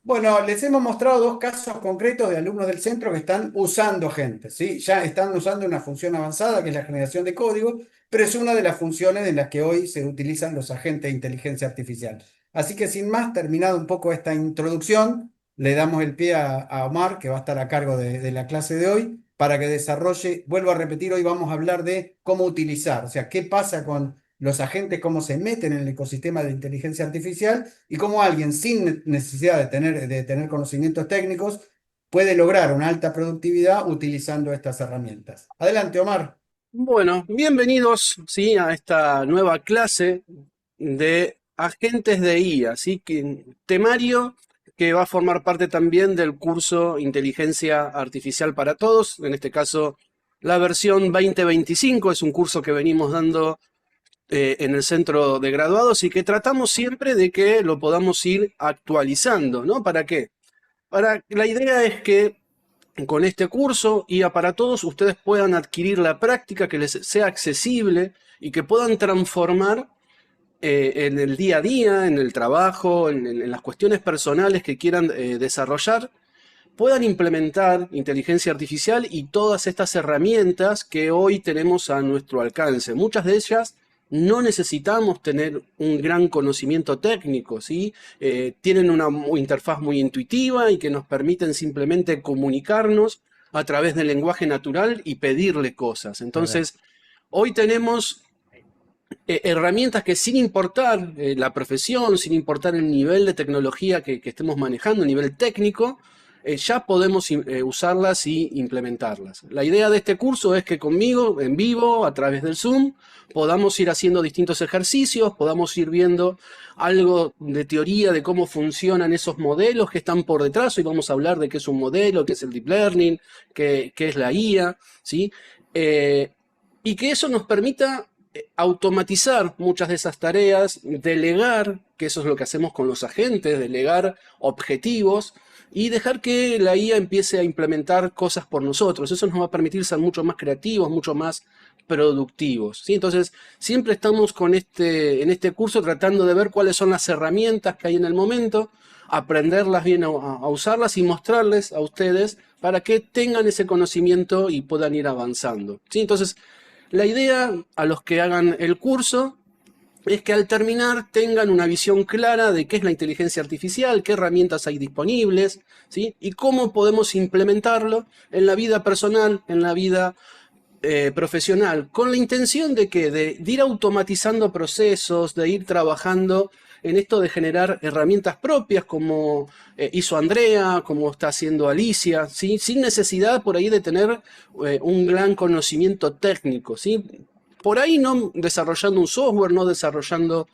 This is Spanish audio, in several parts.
Bueno, les hemos mostrado dos casos concretos de alumnos del centro que están usando agentes, ¿sí? Ya están usando una función avanzada que es la generación de código, pero es una de las funciones en las que hoy se utilizan los agentes de inteligencia artificial. Así que sin más, terminado un poco esta introducción, le damos el pie a Omar, que va a estar a cargo de la clase de hoy, para que desarrolle, vuelvo a repetir, hoy vamos a hablar de cómo utilizar, o sea, qué pasa con los agentes, cómo se meten en el ecosistema de inteligencia artificial y cómo alguien sin necesidad de tener conocimientos técnicos puede lograr una alta productividad utilizando estas herramientas. Adelante, Omar. Bueno, bienvenidos, ¿sí? A esta nueva clase de agentes de IA, ¿sí? Temario que va a formar parte también del curso Inteligencia Artificial para Todos. En este caso, la versión 2025 es un curso que venimos dando en el centro de graduados y que tratamos siempre de que lo podamos ir actualizando, ¿no? ¿Para qué? La idea es que con este curso y para todos ustedes puedan adquirir la práctica, que les sea accesible y que puedan transformar en el día a día, en el trabajo, en las cuestiones personales que quieran desarrollar, puedan implementar inteligencia artificial y todas estas herramientas que hoy tenemos a nuestro alcance. Muchas de ellas no necesitamos tener un gran conocimiento técnico, ¿sí? Tienen una interfaz muy intuitiva y que nos permiten simplemente comunicarnos a través del lenguaje natural y pedirle cosas. Correcto. Entonces, hoy tenemos herramientas que sin importar la profesión, sin importar el nivel de tecnología que estemos manejando, el nivel técnico, ya podemos usarlas y implementarlas. La idea de este curso es que conmigo, en vivo, a través del Zoom, podamos ir haciendo distintos ejercicios, podamos ir viendo algo de teoría de cómo funcionan esos modelos que están por detrás. Hoy vamos a hablar de qué es un modelo, qué es el deep learning, qué es la IA, ¿sí? Eh, y que eso nos permita automatizar muchas de esas tareas, delegar, que eso es lo que hacemos con los agentes, delegar objetivos y dejar que la IA empiece a implementar cosas por nosotros. Eso nos va a permitir ser mucho más creativos, mucho más productivos, ¿sí? Entonces, siempre estamos en este curso tratando de ver cuáles son las herramientas que hay en el momento, aprenderlas bien a usarlas y mostrarles a ustedes para que tengan ese conocimiento y puedan ir avanzando, ¿sí? Entonces, la idea a los que hagan el curso es que al terminar tengan una visión clara de qué es la inteligencia artificial, qué herramientas hay disponibles, ¿sí? Y cómo podemos implementarlo en la vida personal, en la vida profesional, con la intención de que de ir automatizando procesos, de ir trabajando en esto de generar herramientas propias como hizo Andrea, como está haciendo Alicia, ¿sí? Sin necesidad por ahí de tener un gran conocimiento técnico, ¿sí? Por ahí no desarrollando un software, no desarrollando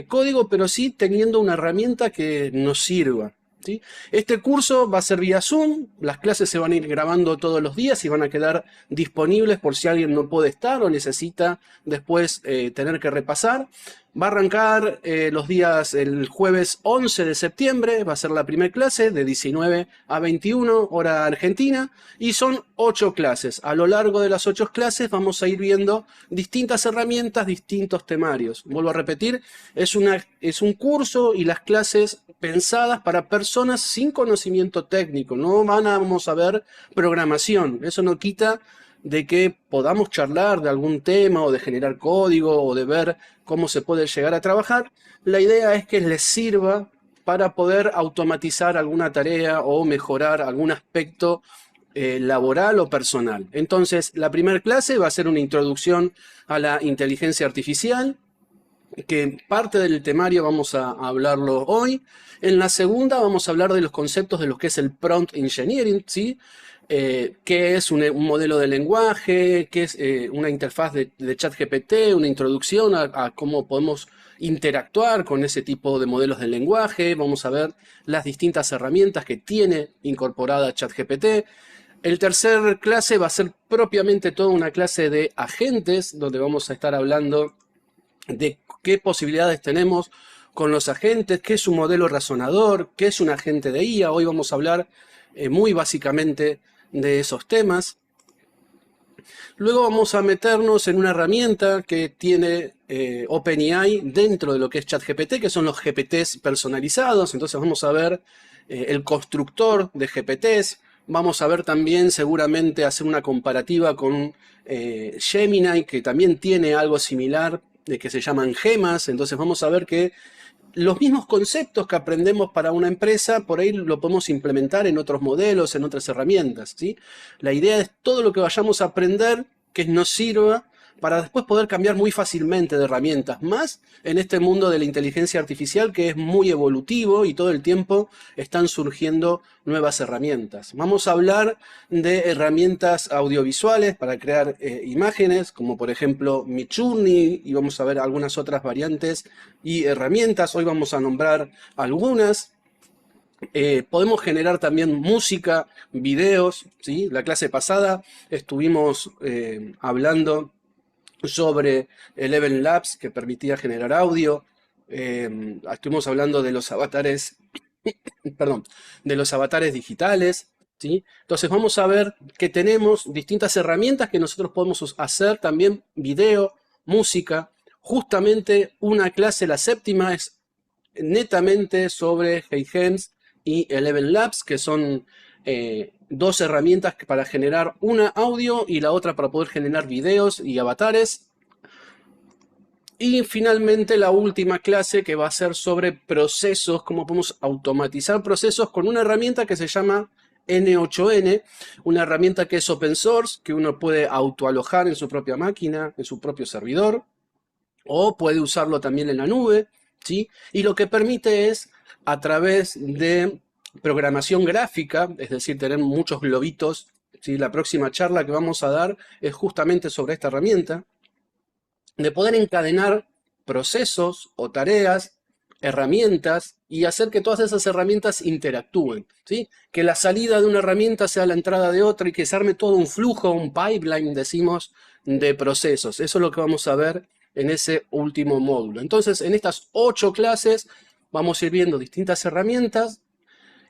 código, pero sí teniendo una herramienta que nos sirva, ¿sí? Este curso va a ser vía Zoom, las clases se van a ir grabando todos los días y van a quedar disponibles por si alguien no puede estar o necesita después tener que repasar. Va a arrancar los días, el jueves 11 de septiembre, va a ser la primera clase de 19 a 21 hora argentina y son 8 clases. A lo largo de las 8 clases vamos a ir viendo distintas herramientas, distintos temarios. Vuelvo a repetir, es un curso y las clases pensadas para personas sin conocimiento técnico. No vamos a ver programación. Eso no quita de que podamos charlar de algún tema o de generar código o de ver cómo se puede llegar a trabajar. La idea es que les sirva para poder automatizar alguna tarea o mejorar algún aspecto laboral o personal. Entonces, la primera clase va a ser una introducción a la inteligencia artificial, que parte del temario vamos a hablarlo hoy. En la segunda vamos a hablar de los conceptos de lo que es el prompt engineering, ¿sí? Qué es un modelo de lenguaje, qué es una interfaz de ChatGPT, una introducción a cómo podemos interactuar con ese tipo de modelos de lenguaje. Vamos a ver las distintas herramientas que tiene incorporada ChatGPT. El tercer clase va a ser propiamente toda una clase de agentes, donde vamos a estar hablando de qué posibilidades tenemos con los agentes, qué es un modelo razonador, qué es un agente de IA. Hoy vamos a hablar muy básicamente de esos temas. Luego vamos a meternos en una herramienta que tiene OpenAI dentro de lo que es ChatGPT, que son los GPTs personalizados. Entonces vamos a ver el constructor de GPTs. Vamos a ver también seguramente hacer una comparativa con Gemini, que también tiene algo similar, que se llaman gemas. Entonces vamos a ver que los mismos conceptos que aprendemos para una empresa, por ahí lo podemos implementar en otros modelos, en otras herramientas, ¿sí? La idea es todo lo que vayamos a aprender que nos sirva para después poder cambiar muy fácilmente de herramientas, más en este mundo de la inteligencia artificial que es muy evolutivo y todo el tiempo están surgiendo nuevas herramientas. Vamos a hablar de herramientas audiovisuales para crear imágenes, como por ejemplo Midjourney, y vamos a ver algunas otras variantes y herramientas. Hoy vamos a nombrar algunas. Podemos generar también música, videos, ¿sí? La clase pasada estuvimos hablando sobre Eleven Labs, que permitía generar audio. Estuvimos hablando de los avatares, perdón, de los avatares digitales, ¿sí? Entonces vamos a ver que tenemos distintas herramientas que nosotros podemos hacer también video, música. Justamente una clase, la séptima, es netamente sobre HeyGens y Eleven Labs, que son dos herramientas para generar una audio y la otra para poder generar videos y avatares. Y finalmente la última clase, que va a ser sobre procesos, cómo podemos automatizar procesos con una herramienta que se llama N8N, una herramienta que es open source, que uno puede autoalojar en su propia máquina, en su propio servidor, o puede usarlo también en la nube, ¿sí? Y lo que permite es, a través de programación gráfica, es decir, tener muchos globitos, ¿sí? La próxima charla que vamos a dar es justamente sobre esta herramienta, de poder encadenar procesos o tareas, herramientas, y hacer que todas esas herramientas interactúen, ¿sí? Que la salida de una herramienta sea la entrada de otra y que se arme todo un flujo, un pipeline, decimos, de procesos. Eso es lo que vamos a ver en ese último módulo. Entonces, en estas 8 clases vamos a ir viendo distintas herramientas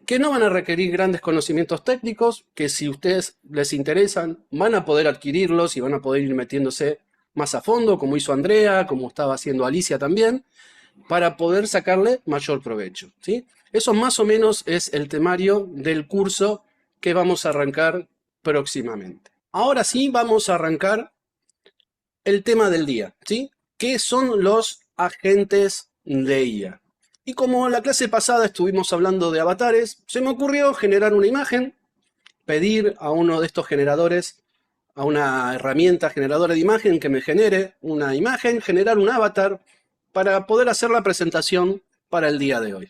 que no van a requerir grandes conocimientos técnicos, que si ustedes les interesan, van a poder adquirirlos y van a poder ir metiéndose más a fondo, como hizo Andrea, como estaba haciendo Alicia también, para poder sacarle mayor provecho, ¿sí? Eso más o menos es el temario del curso que vamos a arrancar próximamente. Ahora sí vamos a arrancar el tema del día, ¿sí? ¿Qué son los agentes de IA? Y como la clase pasada estuvimos hablando de avatares, se me ocurrió generar una imagen, pedir a uno de estos generadores, a una herramienta generadora de imagen que me genere una imagen, generar un avatar para poder hacer la presentación para el día de hoy.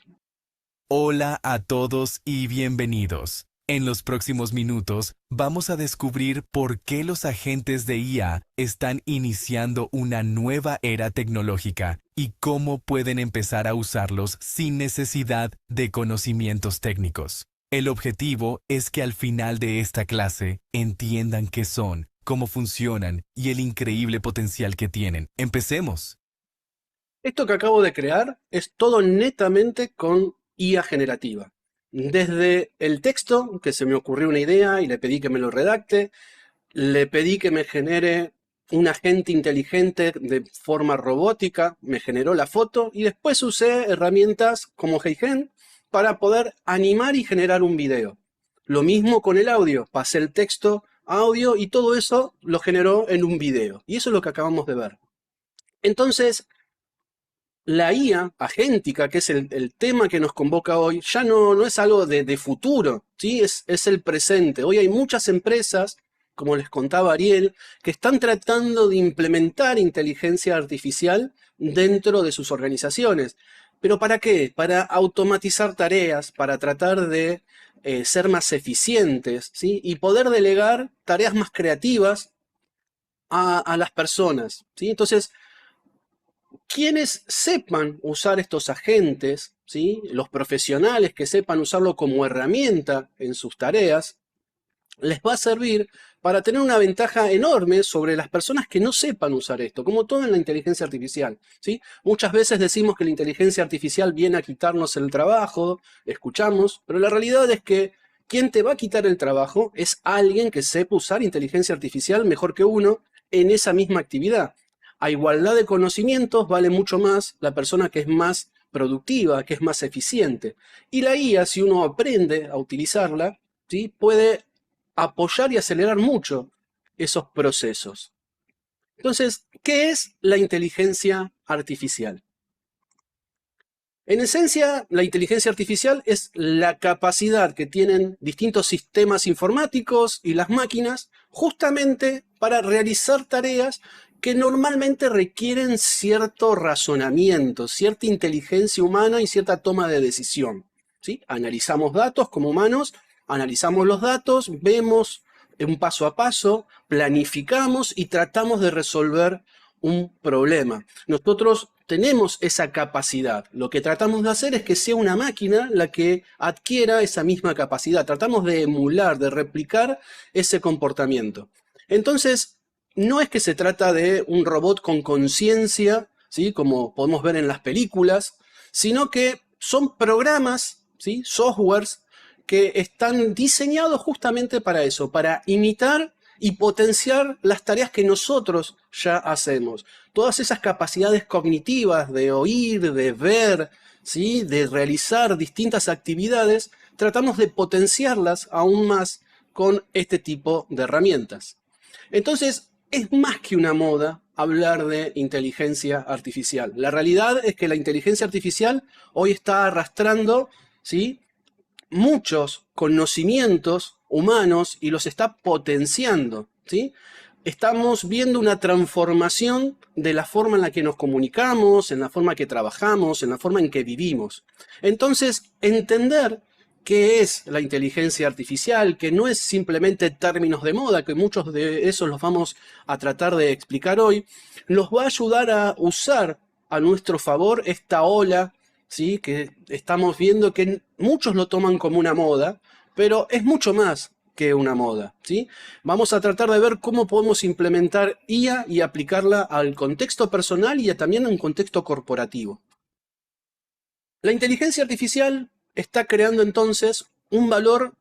Hola a todos y bienvenidos. En los próximos minutos vamos a descubrir por qué los agentes de IA están iniciando una nueva era tecnológica y cómo pueden empezar a usarlos sin necesidad de conocimientos técnicos. El objetivo es que al final de esta clase entiendan qué son, cómo funcionan y el increíble potencial que tienen. ¡Empecemos! Esto que acabo de crear es todo netamente con IA generativa. Desde el texto, que se me ocurrió una idea y le pedí que me lo redacte, le pedí que me genere un agente inteligente de forma robótica, me generó la foto y después usé herramientas como HeyGen para poder animar y generar un video. Lo mismo con el audio, pasé el texto a audio y todo eso lo generó en un video. Y eso es lo que acabamos de ver. Entonces, la IA agéntica, que es el tema que nos convoca hoy, ya no es algo de futuro, ¿sí? Es el presente. Hoy hay muchas empresas, como les contaba Ariel, que están tratando de implementar inteligencia artificial dentro de sus organizaciones. ¿Pero para qué? Para automatizar tareas, para tratar de ser más eficientes, ¿sí? Y poder delegar tareas más creativas a las personas, ¿sí? Entonces, quienes sepan usar estos agentes, ¿sí? Los profesionales que sepan usarlo como herramienta en sus tareas, les va a servir para tener una ventaja enorme sobre las personas que no sepan usar esto, como todo en la inteligencia artificial, ¿sí? Muchas veces decimos que la inteligencia artificial viene a quitarnos el trabajo, escuchamos, pero la realidad es que quien te va a quitar el trabajo es alguien que sepa usar inteligencia artificial mejor que uno en esa misma actividad. A igualdad de conocimientos vale mucho más la persona que es más productiva, que es más eficiente. Y la IA, si uno aprende a utilizarla, ¿sí?, puede apoyar y acelerar mucho esos procesos. Entonces, ¿qué es la inteligencia artificial? En esencia, la inteligencia artificial es la capacidad que tienen distintos sistemas informáticos y las máquinas justamente para realizar tareas que normalmente requieren cierto razonamiento, cierta inteligencia humana y cierta toma de decisión, ¿sí? Analizamos datos como humanos, analizamos los datos, vemos un paso a paso, planificamos y tratamos de resolver un problema. Nosotros tenemos esa capacidad. Lo que tratamos de hacer es que sea una máquina la que adquiera esa misma capacidad. Tratamos de emular, de replicar ese comportamiento. Entonces, no es que se trata de un robot con conciencia, ¿sí?, como podemos ver en las películas, sino que son programas, ¿sí?, softwares que están diseñados justamente para eso, para imitar y potenciar las tareas que nosotros ya hacemos. Todas esas capacidades cognitivas de oír, de ver, ¿sí?, de realizar distintas actividades, tratamos de potenciarlas aún más con este tipo de herramientas. Entonces, es más que una moda hablar de inteligencia artificial. La realidad es que la inteligencia artificial hoy está arrastrando, ¿sí?, muchos conocimientos humanos y los está potenciando, ¿sí? Estamos viendo una transformación de la forma en la que nos comunicamos, en la forma que trabajamos, en la forma en que vivimos. Entonces, entender qué es la inteligencia artificial, que no es simplemente términos de moda, que muchos de esos los vamos a tratar de explicar hoy, nos va a ayudar a usar a nuestro favor esta ola, ¿sí?, que estamos viendo que muchos lo toman como una moda, pero es mucho más que una moda, ¿sí? Vamos a tratar de ver cómo podemos implementar IA y aplicarla al contexto personal y también a un contexto corporativo. La inteligencia artificial está creando entonces un valor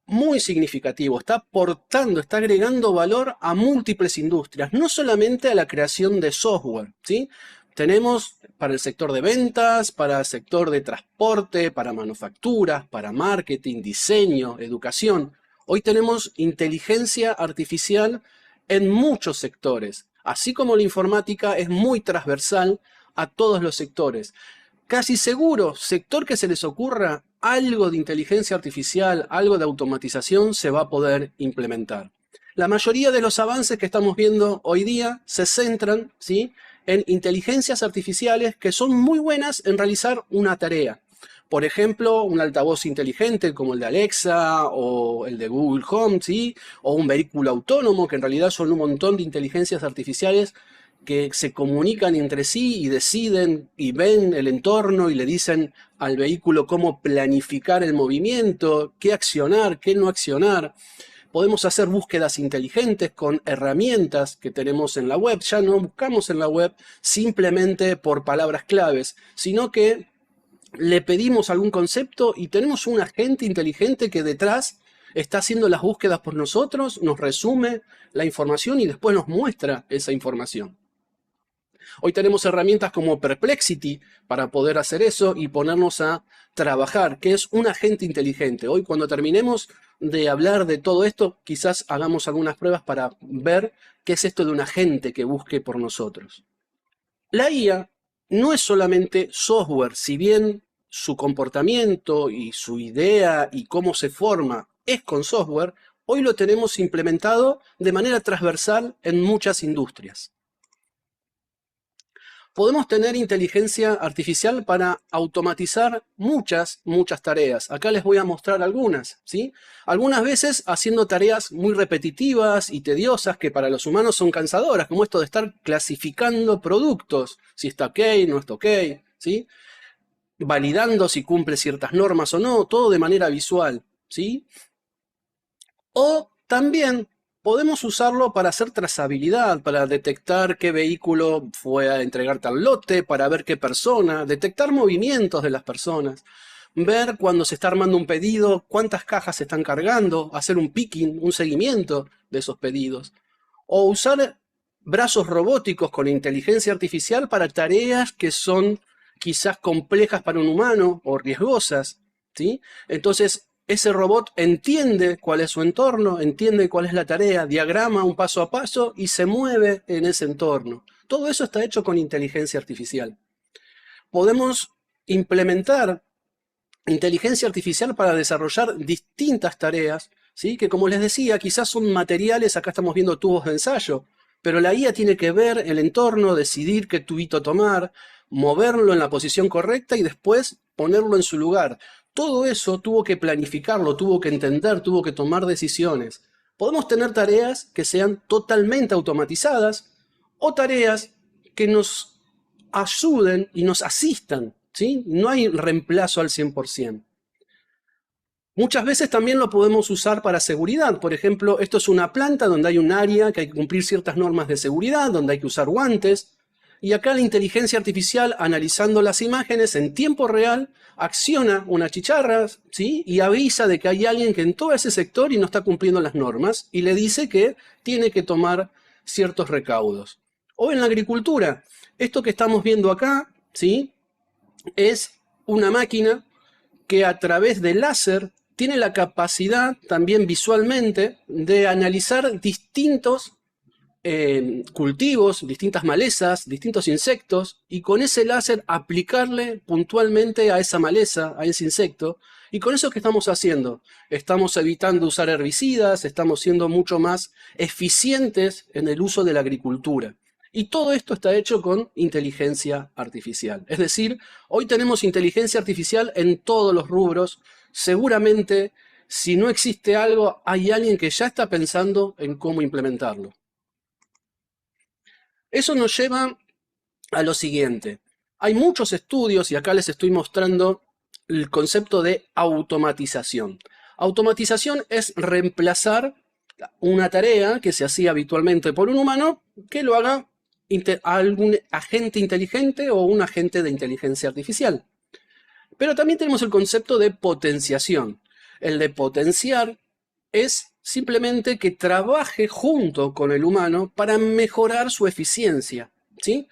muy significativo, está aportando, está agregando valor a múltiples industrias, no solamente a la creación de software, ¿sí? Tenemos para el sector de ventas, para el sector de transporte, para manufacturas, para marketing, diseño, educación. Hoy tenemos inteligencia artificial en muchos sectores, así como la informática es muy transversal a todos los sectores. Casi seguro, sector que se les ocurra, algo de inteligencia artificial, algo de automatización se va a poder implementar. La mayoría de los avances que estamos viendo hoy día se centran, ¿sí?, en inteligencias artificiales que son muy buenas en realizar una tarea. Por ejemplo, un altavoz inteligente como el de Alexa o el de Google Home, ¿sí?, o un vehículo autónomo, que en realidad son un montón de inteligencias artificiales que se comunican entre sí y deciden y ven el entorno y le dicen al vehículo cómo planificar el movimiento, qué accionar, qué no accionar. Podemos hacer búsquedas inteligentes con herramientas que tenemos en la web. Ya no buscamos en la web simplemente por palabras claves, sino que le pedimos algún concepto y tenemos un agente inteligente que detrás está haciendo las búsquedas por nosotros, nos resume la información y después nos muestra esa información. Hoy tenemos herramientas como Perplexity para poder hacer eso y ponernos a trabajar, que es un agente inteligente. Hoy, cuando terminemos de hablar de todo esto, quizás hagamos algunas pruebas para ver qué es esto de un agente que busque por nosotros. La IA no es solamente software, si bien su comportamiento y su idea y cómo se forma es con software, hoy lo tenemos implementado de manera transversal en muchas industrias. Podemos tener inteligencia artificial para automatizar muchas tareas. Acá les voy a mostrar algunas, ¿sí? Algunas veces haciendo tareas muy repetitivas y tediosas que para los humanos son cansadoras, como esto de estar clasificando productos, si está ok, no está ok, ¿sí? Validando si cumple ciertas normas o no, todo de manera visual, ¿sí? O también podemos usarlo para hacer trazabilidad, para detectar qué vehículo fue a entregar tal lote, para ver qué persona, detectar movimientos de las personas, ver cuando se está armando un pedido, cuántas cajas se están cargando, hacer un picking, un seguimiento de esos pedidos. O usar brazos robóticos con inteligencia artificial para tareas que son quizás complejas para un humano o riesgosas, ¿sí? Entonces, ese robot entiende cuál es su entorno, entiende cuál es la tarea, diagrama un paso a paso y se mueve en ese entorno. Todo eso está hecho con inteligencia artificial. Podemos implementar inteligencia artificial para desarrollar distintas tareas, ¿sí? Que como les decía, quizás son materiales, acá estamos viendo tubos de ensayo, pero la IA tiene que ver el entorno, decidir qué tubito tomar, moverlo en la posición correcta y después ponerlo en su lugar. Todo eso tuvo que planificarlo, tuvo que entender, tuvo que tomar decisiones. Podemos tener tareas que sean totalmente automatizadas o tareas que nos ayuden y nos asistan, ¿sí? No hay reemplazo al 100%. Muchas veces también lo podemos usar para seguridad. Por ejemplo, esto es una planta donde hay un área que hay que cumplir ciertas normas de seguridad, donde hay que usar guantes. Y acá la inteligencia artificial, analizando las imágenes en tiempo real, acciona una chicharra, ¿sí? Y avisa de que hay alguien que entró a ese sector y no está cumpliendo las normas y le dice que tiene que tomar ciertos recaudos. O en la agricultura, esto que estamos viendo acá, ¿sí? Es una máquina que a través de láser tiene la capacidad también visualmente de analizar distintos cultivos, distintas malezas, distintos insectos, y con ese láser aplicarle puntualmente a esa maleza, a ese insecto. Y con eso, ¿qué estamos haciendo? Estamos evitando usar herbicidas, estamos siendo mucho más eficientes en el uso de la agricultura. Y todo esto está hecho con inteligencia artificial. Es decir, hoy tenemos inteligencia artificial en todos los rubros. Seguramente, si no existe algo, hay alguien que ya está pensando en cómo implementarlo. Eso nos lleva a lo siguiente. Hay muchos estudios, y acá les estoy mostrando el concepto de automatización. Automatización es reemplazar una tarea que se hacía habitualmente por un humano, que lo haga algún agente inteligente o un agente de inteligencia artificial. Pero también tenemos el concepto de potenciación. El de potenciar es simplemente que trabaje junto con el humano para mejorar su eficiencia, ¿sí?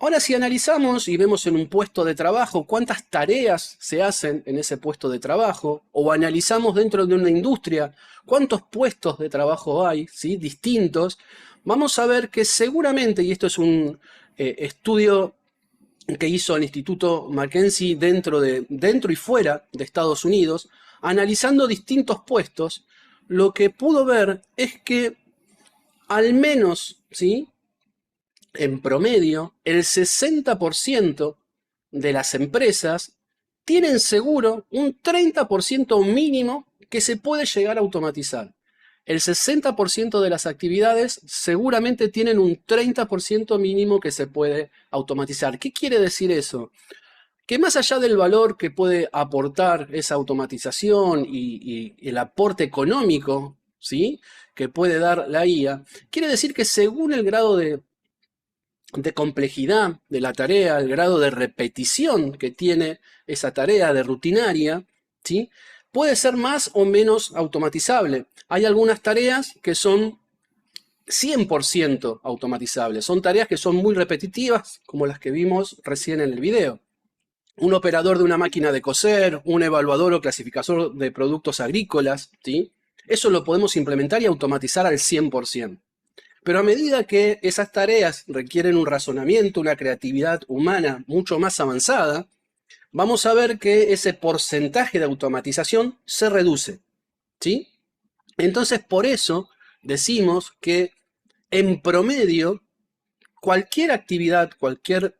Ahora, si analizamos y vemos en un puesto de trabajo cuántas tareas se hacen en ese puesto de trabajo, o analizamos dentro de una industria cuántos puestos de trabajo hay, ¿sí? Distintos, vamos a ver que seguramente, y esto es un estudio que hizo el Instituto Mackenzie dentro y fuera de Estados Unidos, analizando distintos puestos, lo que pudo ver es que al menos, ¿sí? En promedio, el 60% de las empresas tienen seguro un 30% mínimo que se puede llegar a automatizar. El 60% de las actividades seguramente tienen un 30% mínimo que se puede automatizar. ¿Qué quiere decir eso? Que más allá del valor que puede aportar esa automatización y el aporte económico, ¿sí? Que puede dar la IA, quiere decir que según el grado de complejidad de la tarea, el grado de repetición que tiene esa tarea de rutinaria, ¿sí? Puede ser más o menos automatizable. Hay algunas tareas que son 100% automatizables. Son tareas que son muy repetitivas, como las que vimos recién en el video. Un operador de una máquina de coser, un evaluador o clasificador de productos agrícolas, ¿sí? Eso lo podemos implementar y automatizar al 100%. Pero a medida que esas tareas requieren un razonamiento, una creatividad humana mucho más avanzada, vamos a ver que ese porcentaje de automatización se reduce, ¿sí? Entonces, por eso decimos que en promedio, cualquier actividad, cualquier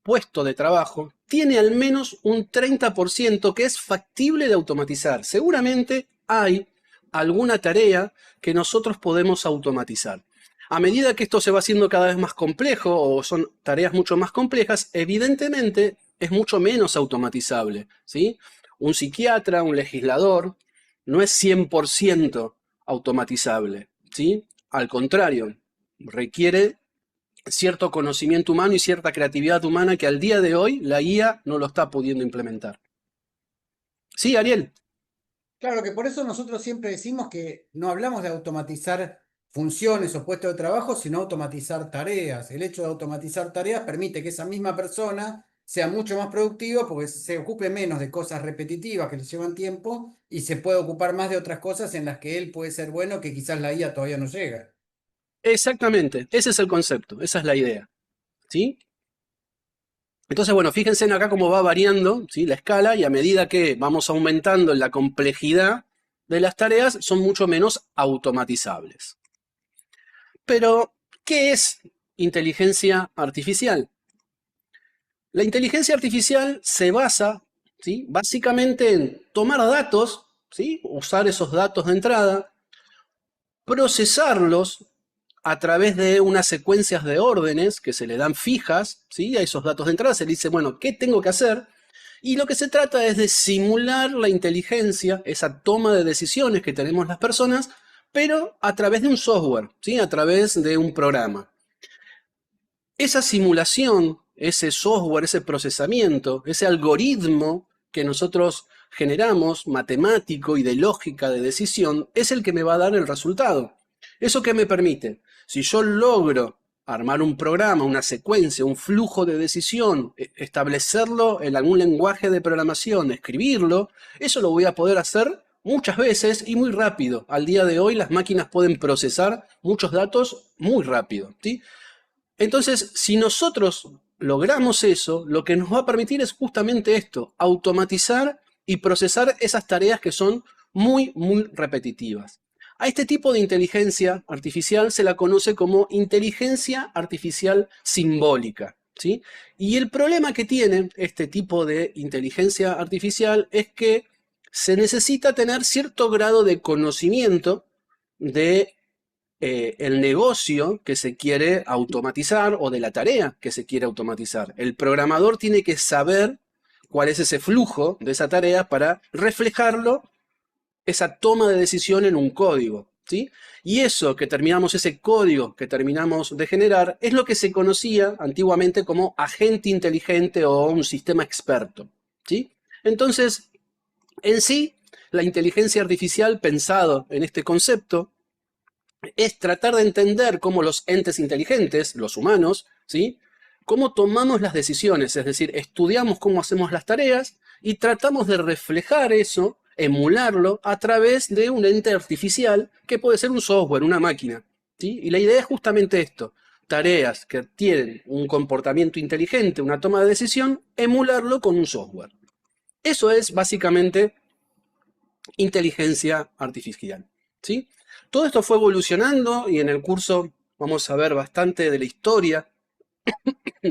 puesto de trabajo, tiene al menos un 30% que es factible de automatizar. Seguramente hay alguna tarea que nosotros podemos automatizar. A medida que esto se va haciendo cada vez más complejo o son tareas mucho más complejas, evidentemente es mucho menos automatizable, ¿sí? Un psiquiatra, un legislador, no es 100% automatizable, ¿sí? Al contrario, requiere cierto conocimiento humano y cierta creatividad humana que al día de hoy la IA no lo está pudiendo implementar. Sí, Ariel. Claro que por eso nosotros siempre decimos que no hablamos de automatizar funciones o puestos de trabajo, sino automatizar tareas. El hecho de automatizar tareas permite que esa misma persona sea mucho más productiva porque se ocupe menos de cosas repetitivas que le llevan tiempo y se puede ocupar más de otras cosas en las que él puede ser bueno que quizás la IA todavía no llega. Exactamente, ese es el concepto, esa es la idea, ¿sí? Entonces, bueno, fíjense en acá cómo va variando, ¿sí?, la escala, y a medida que vamos aumentando en la complejidad de las tareas, son mucho menos automatizables. Pero, ¿qué es inteligencia artificial? La inteligencia artificial se basa, ¿sí?, básicamente en tomar datos, ¿sí?, usar esos datos de entrada, procesarlos a través de unas secuencias de órdenes que se le dan fijas, ¿sí?, a esos datos de entrada. Se le dice, bueno, ¿qué tengo que hacer? Y lo que se trata es de simular la inteligencia, esa toma de decisiones que tenemos las personas, pero a través de un software, ¿sí?, a través de un programa. Esa simulación, ese software, ese procesamiento, ese algoritmo que nosotros generamos, matemático y de lógica de decisión, es el que me va a dar el resultado. ¿Eso qué me permite? Si yo logro armar un programa, una secuencia, un flujo de decisión, establecerlo en algún lenguaje de programación, escribirlo, eso lo voy a poder hacer muchas veces y muy rápido. Al día de hoy las máquinas pueden procesar muchos datos muy rápido, ¿sí? Entonces, si nosotros logramos eso, lo que nos va a permitir es justamente esto, automatizar y procesar esas tareas que son muy, muy repetitivas. A este tipo de inteligencia artificial se la conoce como inteligencia artificial simbólica, ¿sí? Y el problema que tiene este tipo de inteligencia artificial es que se necesita tener cierto grado de conocimiento de el negocio que se quiere automatizar o de la tarea que se quiere automatizar. El programador tiene que saber cuál es ese flujo de esa tarea para reflejarlo, esa toma de decisión en un código, ¿sí? Y eso que terminamos, ese código que terminamos de generar, es lo que se conocía antiguamente como agente inteligente o un sistema experto, ¿sí? Entonces, en sí, la inteligencia artificial pensado en este concepto es tratar de entender cómo los entes inteligentes, los humanos, ¿sí?, cómo tomamos las decisiones, es decir, estudiamos cómo hacemos las tareas y tratamos de reflejar eso, emularlo a través de un ente artificial que puede ser un software, una máquina, ¿sí? Y la idea es justamente esto, tareas que tienen un comportamiento inteligente, una toma de decisión, emularlo con un software. Eso es básicamente inteligencia artificial, ¿sí? Todo esto fue evolucionando y en el curso vamos a ver bastante de la historia,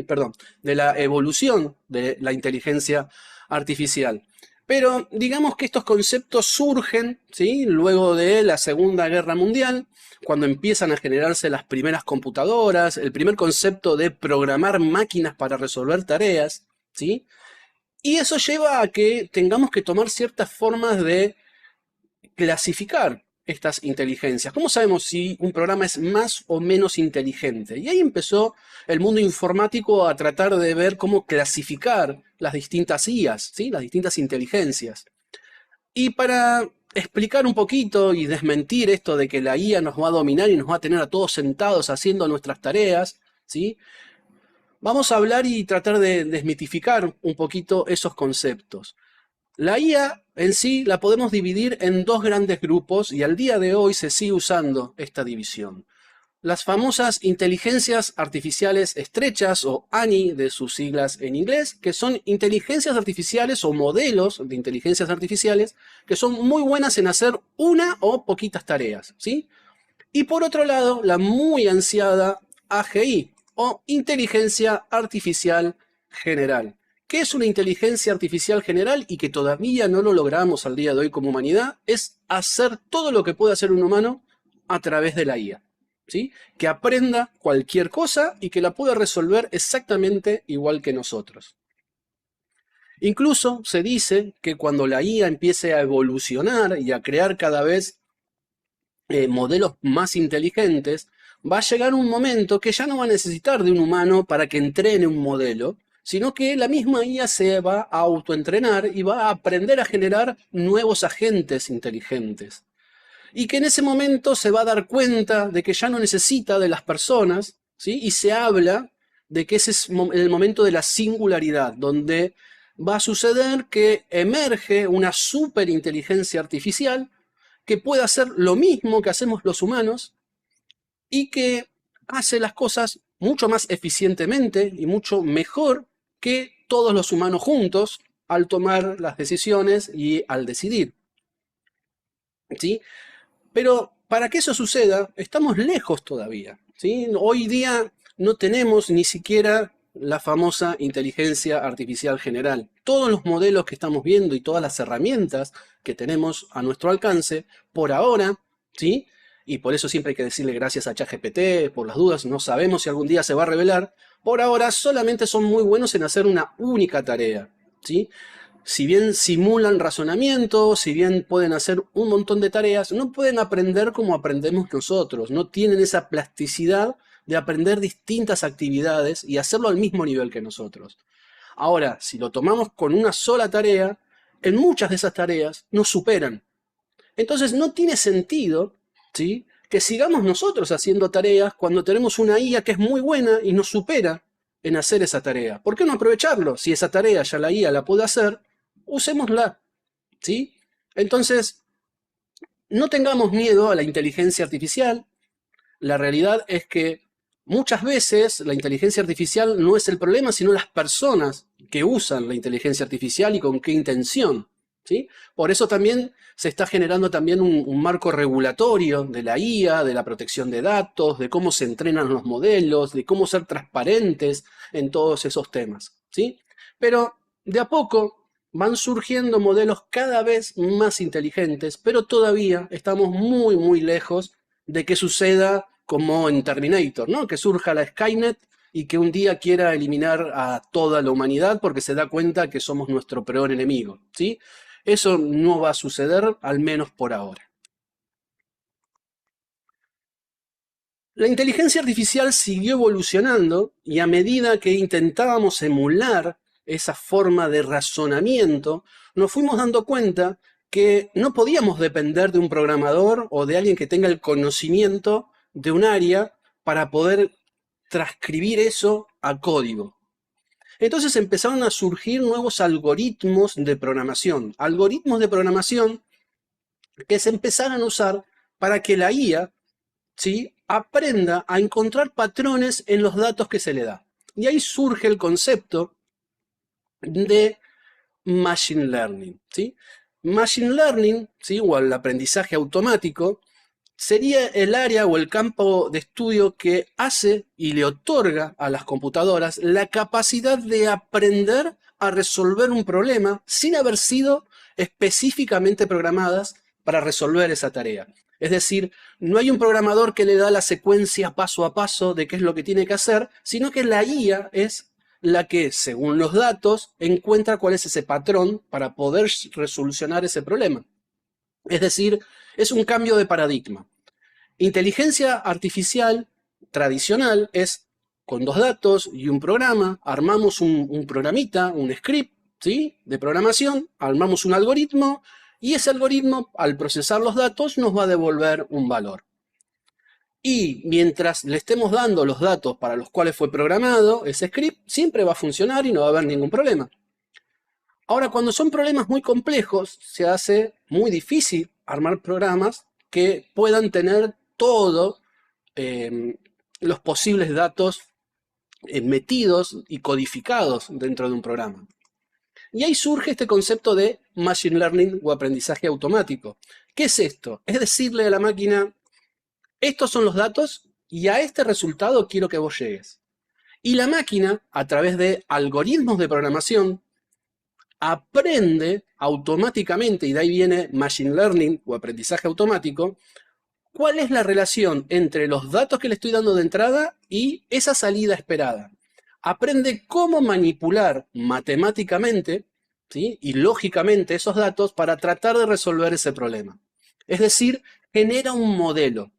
perdón, de la evolución de la inteligencia artificial. Pero digamos que estos conceptos surgen, ¿sí?, luego de la Segunda Guerra Mundial, cuando empiezan a generarse las primeras computadoras, el primer concepto de programar máquinas para resolver tareas, ¿sí? Y eso lleva a que tengamos que tomar ciertas formas de clasificar estas inteligencias. ¿Cómo sabemos si un programa es más o menos inteligente? Y ahí empezó el mundo informático a tratar de ver cómo clasificar las distintas IAs, ¿sí?, las distintas inteligencias. Y para explicar un poquito y desmentir esto de que la IA nos va a dominar y nos va a tener a todos sentados haciendo nuestras tareas, ¿sí?, vamos a hablar y tratar de desmitificar un poquito esos conceptos. La IA en sí la podemos dividir en dos grandes grupos y al día de hoy se sigue usando esta división. Las famosas inteligencias artificiales estrechas o ANI de sus siglas en inglés, que son inteligencias artificiales o modelos de inteligencias artificiales que son muy buenas en hacer una o poquitas tareas, ¿sí? Y por otro lado, la muy ansiada AGI o inteligencia artificial general. ¿Qué es una inteligencia artificial general y que todavía no lo logramos al día de hoy como humanidad? Es hacer todo lo que puede hacer un humano a través de la IA, ¿sí? Que aprenda cualquier cosa y que la pueda resolver exactamente igual que nosotros. Incluso se dice que cuando la IA empiece a evolucionar y a crear cada vez modelos más inteligentes, va a llegar un momento que ya no va a necesitar de un humano para que entrene un modelo, sino que la misma IA se va a autoentrenar y va a aprender a generar nuevos agentes inteligentes. Y que en ese momento se va a dar cuenta de que ya no necesita de las personas, ¿sí? Y se habla de que ese es el momento de la singularidad, donde va a suceder que emerge una superinteligencia artificial que puede hacer lo mismo que hacemos los humanos y que hace las cosas mucho más eficientemente y mucho mejor que todos los humanos juntos al tomar las decisiones y al decidir. ¿Sí? Pero para que eso suceda, estamos lejos todavía. ¿Sí? Hoy día no tenemos ni siquiera la famosa inteligencia artificial general. Todos los modelos que estamos viendo y todas las herramientas que tenemos a nuestro alcance, por ahora, ¿sí? Y por eso siempre hay que decirle gracias a ChatGPT, por las dudas, no sabemos si algún día se va a revelar, por ahora solamente son muy buenos en hacer una única tarea, ¿sí? Si bien simulan razonamiento, si bien pueden hacer un montón de tareas, no pueden aprender como aprendemos nosotros, no tienen esa plasticidad de aprender distintas actividades y hacerlo al mismo nivel que nosotros. Ahora, si lo tomamos con una sola tarea, en muchas de esas tareas nos superan. Entonces no tiene sentido, ¿sí?, que sigamos nosotros haciendo tareas cuando tenemos una IA que es muy buena y nos supera en hacer esa tarea. ¿Por qué no aprovecharlo? Si esa tarea ya la IA la puede hacer, usémosla, ¿sí? Entonces, no tengamos miedo a la inteligencia artificial. La realidad es que muchas veces la inteligencia artificial no es el problema, sino las personas que usan la inteligencia artificial y con qué intención, ¿sí? Por eso también se está generando también un marco regulatorio de la IA, de la protección de datos, de cómo se entrenan los modelos, de cómo ser transparentes en todos esos temas, ¿sí? Pero de a poco van surgiendo modelos cada vez más inteligentes, pero todavía estamos muy, muy lejos de que suceda como en Terminator, ¿no? Que surja la Skynet y que un día quiera eliminar a toda la humanidad porque se da cuenta que somos nuestro peor enemigo, ¿sí? Eso no va a suceder, al menos por ahora. La inteligencia artificial siguió evolucionando y a medida que intentábamos emular esa forma de razonamiento, nos fuimos dando cuenta que no podíamos depender de un programador o de alguien que tenga el conocimiento de un área para poder transcribir eso a código. Entonces empezaron a surgir nuevos algoritmos de programación que se empezaron a usar para que la IA, ¿sí?, aprenda a encontrar patrones en los datos que se le da. Y ahí surge el concepto de Machine Learning, ¿sí? Machine Learning, ¿sí?, o el aprendizaje automático, sería el área o el campo de estudio que hace y le otorga a las computadoras la capacidad de aprender a resolver un problema sin haber sido específicamente programadas para resolver esa tarea. Es decir, no hay un programador que le da la secuencia paso a paso de qué es lo que tiene que hacer, sino que la IA es la que, según los datos, encuentra cuál es ese patrón para poder resolucionar ese problema. Es decir, es un cambio de paradigma. Inteligencia artificial tradicional es con dos datos y un programa, armamos un programita, un script, ¿sí?, de programación, armamos un algoritmo y ese algoritmo, al procesar los datos, nos va a devolver un valor. Y mientras le estemos dando los datos para los cuales fue programado ese script, siempre va a funcionar y no va a haber ningún problema. Ahora, cuando son problemas muy complejos, se hace muy difícil armar programas que puedan tener todos los posibles datos metidos y codificados dentro de un programa. Y ahí surge este concepto de Machine Learning o aprendizaje automático. ¿Qué es esto? Es decirle a la máquina, estos son los datos y a este resultado quiero que vos llegues. Y la máquina, a través de algoritmos de programación, aprende automáticamente, y de ahí viene Machine Learning o aprendizaje automático, cuál es la relación entre los datos que le estoy dando de entrada y esa salida esperada. Aprende cómo manipular matemáticamente, ¿sí?, y lógicamente esos datos para tratar de resolver ese problema. Es decir, genera un modelo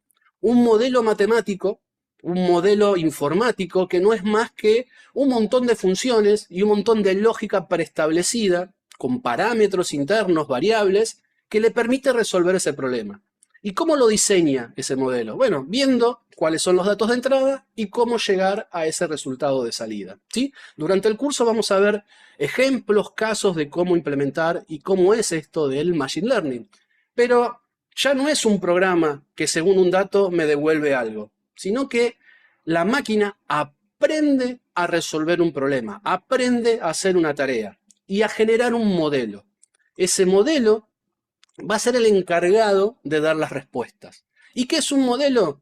matemático, un modelo informático que no es más que un montón de funciones y un montón de lógica preestablecida con parámetros internos, variables, que le permite resolver ese problema. ¿Y cómo lo diseña ese modelo? Bueno, viendo cuáles son los datos de entrada y cómo llegar a ese resultado de salida, ¿sí? Durante el curso vamos a ver ejemplos, casos de cómo implementar y cómo es esto del Machine Learning. Pero ya no es un programa que según un dato me devuelve algo, sino que la máquina aprende a resolver un problema, aprende a hacer una tarea y a generar un modelo. Ese modelo va a ser el encargado de dar las respuestas. ¿Y qué es un modelo?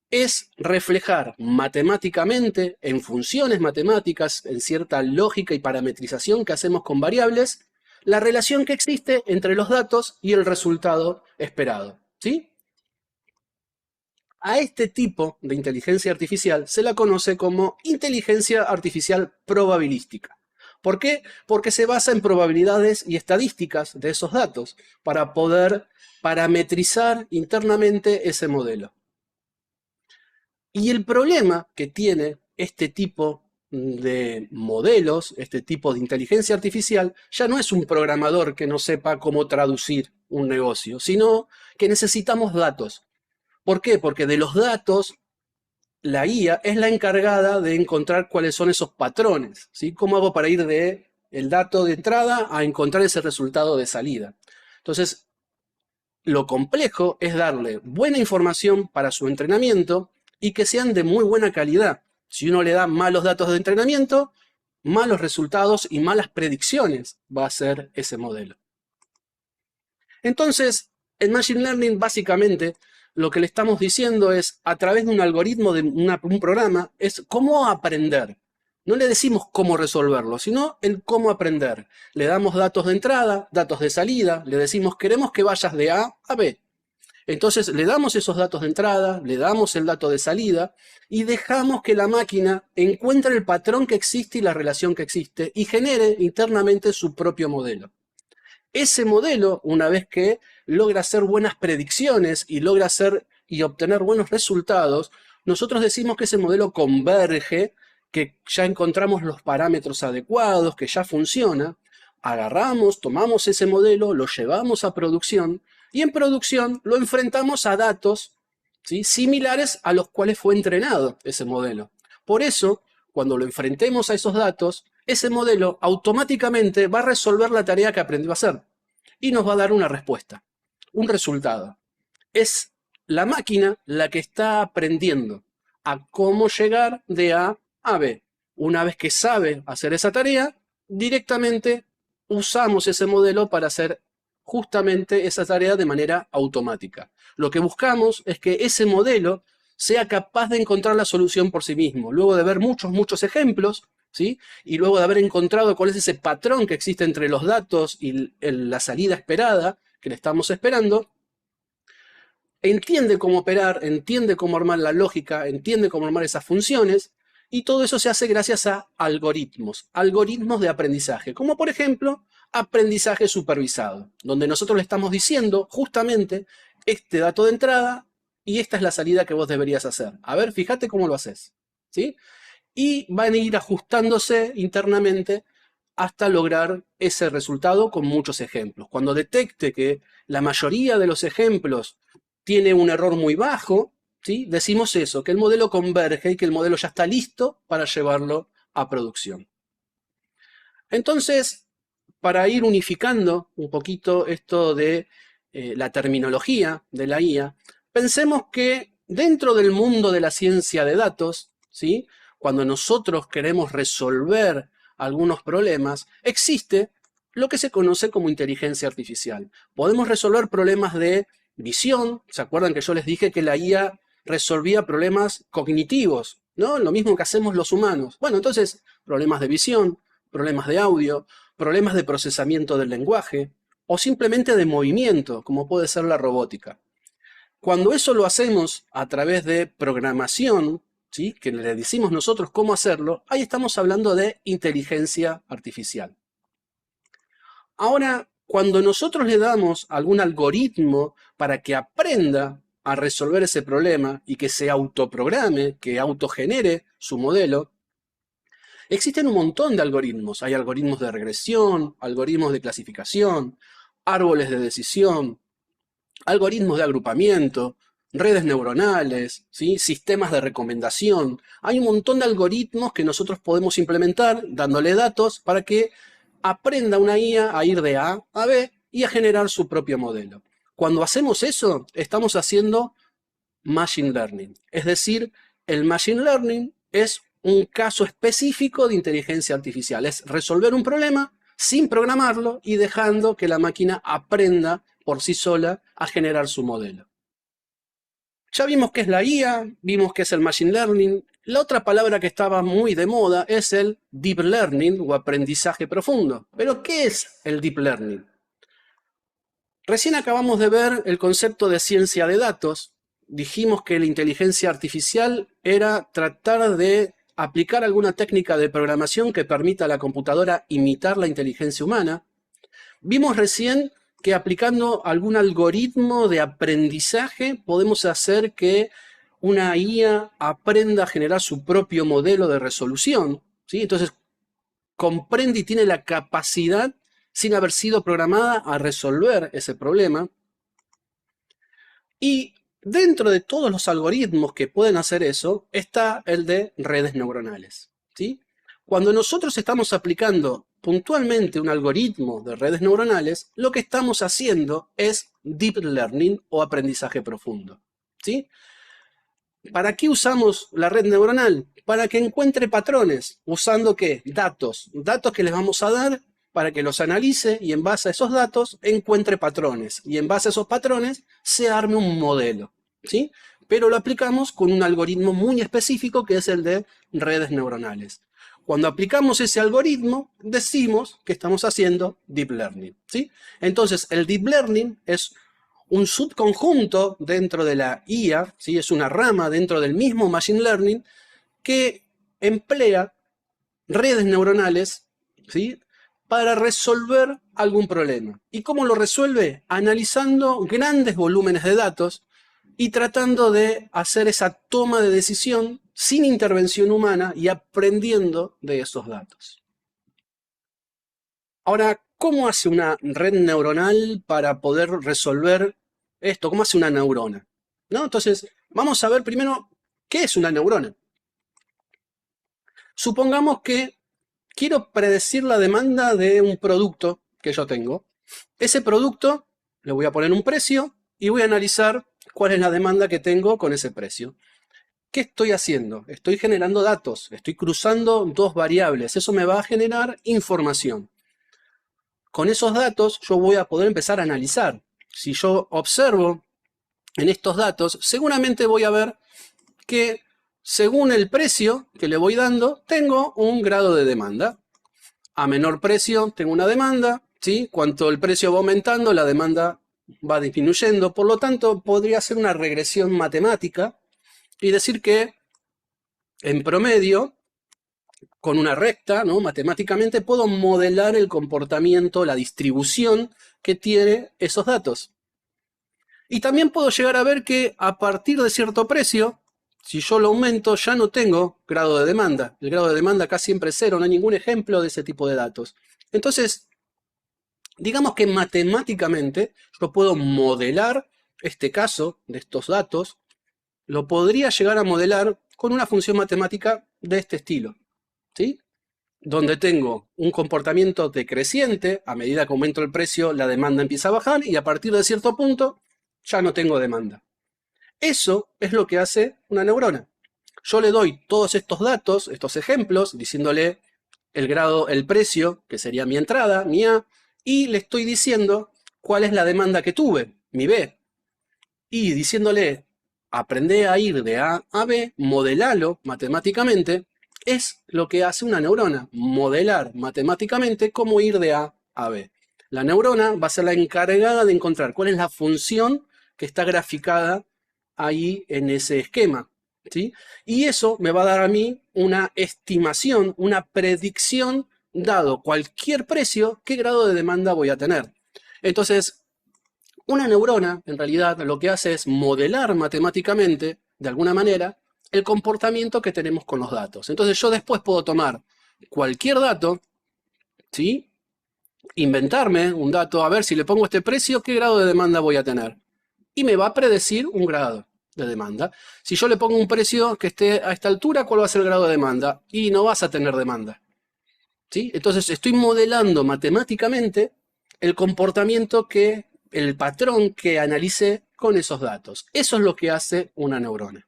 Es reflejar matemáticamente, en funciones matemáticas, en cierta lógica y parametrización que hacemos con variables, la relación que existe entre los datos y el resultado esperado. ¿Sí? A este tipo de inteligencia artificial se la conoce como inteligencia artificial probabilística. ¿Por qué? Porque se basa en probabilidades y estadísticas de esos datos para poder parametrizar internamente ese modelo. Y el problema que tiene este tipo de modelos, este tipo de inteligencia artificial, ya no es un programador que no sepa cómo traducir un negocio, sino que necesitamos datos. ¿Por qué? Porque de los datos la IA es la encargada de encontrar cuáles son esos patrones, ¿sí? ¿Cómo hago para ir de el dato de entrada a encontrar ese resultado de salida? Entonces, lo complejo es darle buena información para su entrenamiento y que sean de muy buena calidad. Si uno le da malos datos de entrenamiento, malos resultados y malas predicciones va a ser ese modelo. Entonces, en Machine Learning básicamente lo que le estamos diciendo es, a través de un algoritmo, de un programa, es cómo aprender. No le decimos cómo resolverlo, sino el cómo aprender. Le damos datos de entrada, datos de salida, le decimos queremos que vayas de A a B. Entonces le damos esos datos de entrada, le damos el dato de salida y dejamos que la máquina encuentre el patrón que existe y la relación que existe y genere internamente su propio modelo. Ese modelo, una vez que logra hacer buenas predicciones y logra hacer y obtener buenos resultados, nosotros decimos que ese modelo converge, que ya encontramos los parámetros adecuados, que ya funciona. Agarramos, tomamos ese modelo, lo llevamos a producción y en producción lo enfrentamos a datos, ¿sí?, similares a los cuales fue entrenado ese modelo. Por eso, cuando lo enfrentemos a esos datos, ese modelo automáticamente va a resolver la tarea que aprendió a hacer y nos va a dar una respuesta, un resultado. Es la máquina la que está aprendiendo a cómo llegar de A a B. Una vez que sabe hacer esa tarea, directamente usamos ese modelo para hacer justamente esa tarea de manera automática. Lo que buscamos es que ese modelo sea capaz de encontrar la solución por sí mismo. Luego de ver muchos ejemplos, ¿sí?, y luego de haber encontrado cuál es ese patrón que existe entre los datos y la salida esperada que le estamos esperando, entiende cómo operar, entiende cómo armar la lógica, entiende cómo armar esas funciones, y todo eso se hace gracias a algoritmos de aprendizaje, como por ejemplo aprendizaje supervisado, donde nosotros le estamos diciendo justamente este dato de entrada y esta es la salida que vos deberías hacer. A ver, fíjate cómo lo haces, ¿sí? Y van a ir ajustándose internamente hasta lograr ese resultado con muchos ejemplos. Cuando detecte que la mayoría de los ejemplos tiene un error muy bajo, ¿sí?, decimos eso, que el modelo converge y que el modelo ya está listo para llevarlo a producción. Entonces, para ir unificando un poquito esto de la terminología de la IA, pensemos que dentro del mundo de la ciencia de datos, ¿sí?, cuando nosotros queremos resolver algunos problemas, existe lo que se conoce como inteligencia artificial. Podemos resolver problemas de visión. ¿Se acuerdan que yo les dije que la IA resolvía problemas cognitivos, ¿no? Lo mismo que hacemos los humanos. Bueno, entonces, problemas de visión, problemas de audio, problemas de procesamiento del lenguaje o simplemente de movimiento, como puede ser la robótica. Cuando eso lo hacemos a través de programación, ¿sí?, que le decimos nosotros cómo hacerlo, ahí estamos hablando de inteligencia artificial. Ahora, cuando nosotros le damos algún algoritmo para que aprenda a resolver ese problema y que se autoprograme, que autogenere su modelo, existen un montón de algoritmos. Hay algoritmos de regresión, algoritmos de clasificación, árboles de decisión, algoritmos de agrupamiento, redes neuronales, ¿sí? Sistemas de recomendación. Hay un montón de algoritmos que nosotros podemos implementar dándole datos para que aprenda una IA a ir de A a B y a generar su propio modelo. Cuando hacemos eso, estamos haciendo Machine Learning. Es decir, el Machine Learning es un caso específico de inteligencia artificial. Es resolver un problema sin programarlo y dejando que la máquina aprenda por sí sola a generar su modelo. Ya vimos qué es la IA, vimos qué es el Machine Learning. La otra palabra que estaba muy de moda es el Deep Learning o aprendizaje profundo. ¿Pero qué es el Deep Learning? Recién acabamos de ver el concepto de ciencia de datos. Dijimos que la inteligencia artificial era tratar de aplicar alguna técnica de programación que permita a la computadora imitar la inteligencia humana. Vimos recién que aplicando algún algoritmo de aprendizaje podemos hacer que una IA aprenda a generar su propio modelo de resolución, ¿sí? Entonces comprende y tiene la capacidad, sin haber sido programada, a resolver ese problema. Y dentro de todos los algoritmos que pueden hacer eso, está el de redes neuronales, ¿sí? Cuando nosotros estamos aplicando puntualmente un algoritmo de redes neuronales, lo que estamos haciendo es Deep Learning o aprendizaje profundo, ¿sí? ¿Para qué usamos la red neuronal? Para que encuentre patrones. ¿Usando qué? Datos. Datos que les vamos a dar para que los analice y en base a esos datos encuentre patrones. Y en base a esos patrones se arme un modelo, ¿sí? Pero lo aplicamos con un algoritmo muy específico que es el de redes neuronales. Cuando aplicamos ese algoritmo, decimos que estamos haciendo Deep Learning, ¿sí? Entonces, el Deep Learning es un subconjunto dentro de la IA, ¿sí? Es una rama dentro del mismo Machine Learning que emplea redes neuronales, ¿sí? Para resolver algún problema. ¿Y cómo lo resuelve? Analizando grandes volúmenes de datos y tratando de hacer esa toma de decisión sin intervención humana y aprendiendo de esos datos. Ahora, ¿cómo hace una red neuronal para poder resolver esto? ¿Cómo hace una neurona? ¿No? Entonces, vamos a ver primero qué es una neurona. Supongamos que quiero predecir la demanda de un producto que yo tengo. Ese producto le voy a poner un precio y voy a analizar cuál es la demanda que tengo con ese precio. ¿Qué estoy haciendo? Estoy generando datos, estoy cruzando dos variables. Eso me va a generar información. Con esos datos yo voy a poder empezar a analizar. Si yo observo en estos datos, seguramente voy a ver que según el precio que le voy dando, tengo un grado de demanda. A menor precio tengo una demanda, ¿sí? Cuanto el precio va aumentando, la demanda va disminuyendo. Por lo tanto, podría ser una regresión matemática y decir que en promedio, con una recta, ¿no? Matemáticamente puedo modelar el comportamiento, la distribución que tiene esos datos. Y también puedo llegar a ver que a partir de cierto precio, si yo lo aumento, ya no tengo grado de demanda. El grado de demanda acá siempre es cero, no hay ningún ejemplo de ese tipo de datos. Entonces, digamos que matemáticamente yo puedo modelar este caso de estos datos, lo podría llegar a modelar con una función matemática de este estilo, ¿sí? Donde tengo un comportamiento decreciente, a medida que aumento el precio, la demanda empieza a bajar y a partir de cierto punto ya no tengo demanda. Eso es lo que hace una neurona. Yo le doy todos estos datos, estos ejemplos, diciéndole el grado, el precio, que sería mi entrada, mi A, y le estoy diciendo cuál es la demanda que tuve, mi B. Y diciéndole, aprende a ir de A a B, modelalo matemáticamente, es lo que hace una neurona, modelar matemáticamente cómo ir de A a B. La neurona va a ser la encargada de encontrar cuál es la función que está graficada ahí en ese esquema, ¿sí? Y eso me va a dar a mí una estimación, una predicción, dado cualquier precio, qué grado de demanda voy a tener. Entonces, una neurona, en realidad, lo que hace es modelar matemáticamente, de alguna manera, el comportamiento que tenemos con los datos. Entonces, yo después puedo tomar cualquier dato, ¿sí? Inventarme un dato, a ver si le pongo este precio, qué grado de demanda voy a tener. y me va a predecir un grado de demanda. Si yo le pongo un precio que esté a esta altura, ¿cuál va a ser el grado de demanda? Y no vas a tener demanda. ¿Sí? Entonces estoy modelando matemáticamente el comportamiento el patrón que analice con esos datos. Eso es lo que hace una neurona.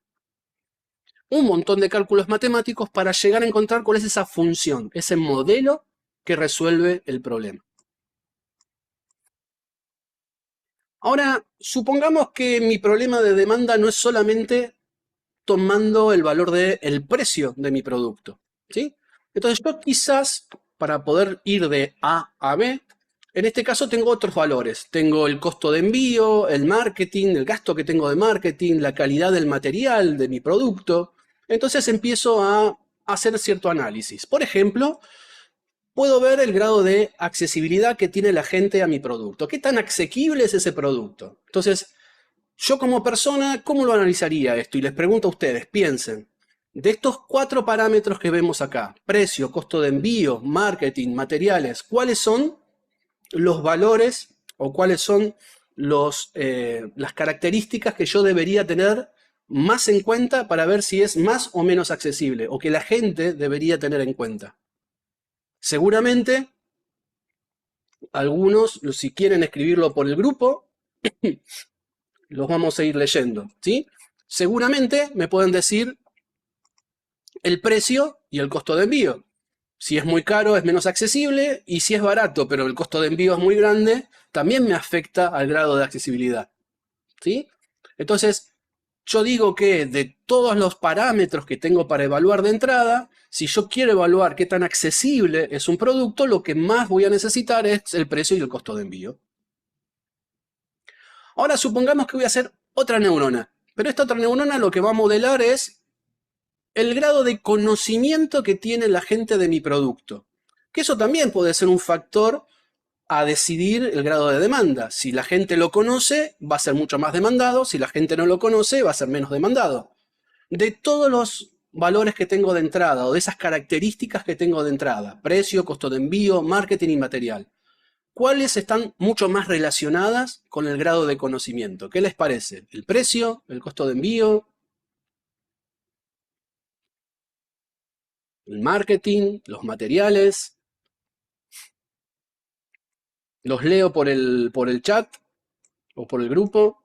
Un montón de cálculos matemáticos para llegar a encontrar cuál es esa función, ese modelo que resuelve el problema. Ahora, supongamos que mi problema de demanda no es solamente tomando el valor del precio de mi producto, ¿sí? Entonces yo quizás, para poder ir de A a B, en este caso tengo otros valores. Tengo el costo de envío, el marketing, el gasto que tengo de marketing, la calidad del material de mi producto. Entonces empiezo a hacer cierto análisis. Por ejemplo, puedo ver el grado de accesibilidad que tiene la gente a mi producto. ¿Qué tan asequible es ese producto? Entonces, yo como persona, ¿cómo lo analizaría esto? Y les pregunto a ustedes, piensen, de estos 4 parámetros que vemos acá, precio, costo de envío, marketing, materiales, ¿cuáles son los valores o cuáles son las características que yo debería tener más en cuenta para ver si es más o menos accesible o que la gente debería tener en cuenta? Seguramente algunos, si quieren escribirlo por el grupo, los vamos a ir leyendo, ¿sí? Seguramente me pueden decir el precio y el costo de envío. Si es muy caro es menos accesible y si es barato pero el costo de envío es muy grande, también me afecta al grado de accesibilidad, ¿sí? Entonces, yo digo que de todos los parámetros que tengo para evaluar de entrada, si yo quiero evaluar qué tan accesible es un producto, lo que más voy a necesitar es el precio y el costo de envío. Ahora supongamos que voy a hacer otra neurona, pero esta otra neurona lo que va a modelar es el grado de conocimiento que tiene la gente de mi producto. Que eso también puede ser un factor a decidir el grado de demanda. Si la gente lo conoce, va a ser mucho más demandado. Si la gente no lo conoce, va a ser menos demandado. De todos los valores que tengo de entrada o de esas características que tengo de entrada, precio, costo de envío, marketing y material, ¿cuáles están mucho más relacionadas con el grado de conocimiento? ¿Qué les parece? ¿El precio? ¿El costo de envío? ¿El marketing? ¿Los materiales? ¿Los leo por el chat o por el grupo?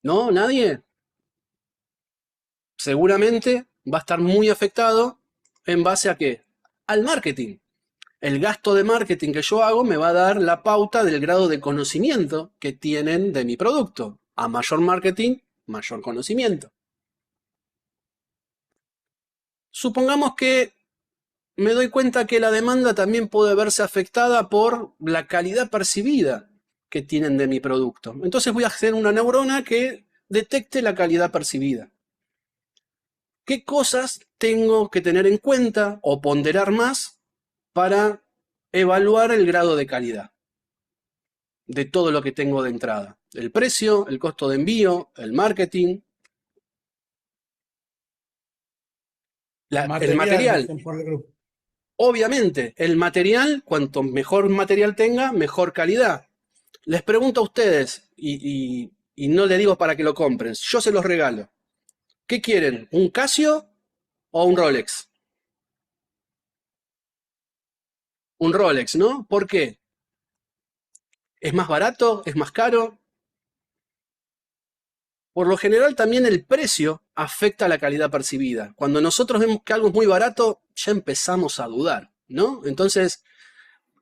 ¿No? ¿Nadie? Seguramente va a estar muy afectado en base a qué? Al marketing. El gasto de marketing que yo hago me va a dar la pauta del grado de conocimiento que tienen de mi producto. A mayor marketing, mayor conocimiento. Supongamos que me doy cuenta que la demanda también puede verse afectada por la calidad percibida que tienen de mi producto. Entonces voy a hacer una neurona que detecte la calidad percibida. ¿Qué cosas tengo que tener en cuenta o ponderar más para evaluar el grado de calidad de todo lo que tengo de entrada? El precio, el costo de envío, el marketing, el Material, material. dicen por el grupo. Obviamente, el material, cuanto mejor material tenga, mejor calidad. Les pregunto a ustedes, y no les digo para que lo compren, yo se los regalo. ¿Qué quieren? ¿Un Casio o un Rolex? Un Rolex, ¿no? ¿Por qué? ¿Es más barato? ¿Es más caro? Por lo general también el precio afecta a la calidad percibida. Cuando nosotros vemos que algo es muy barato, ya empezamos a dudar, ¿no? Entonces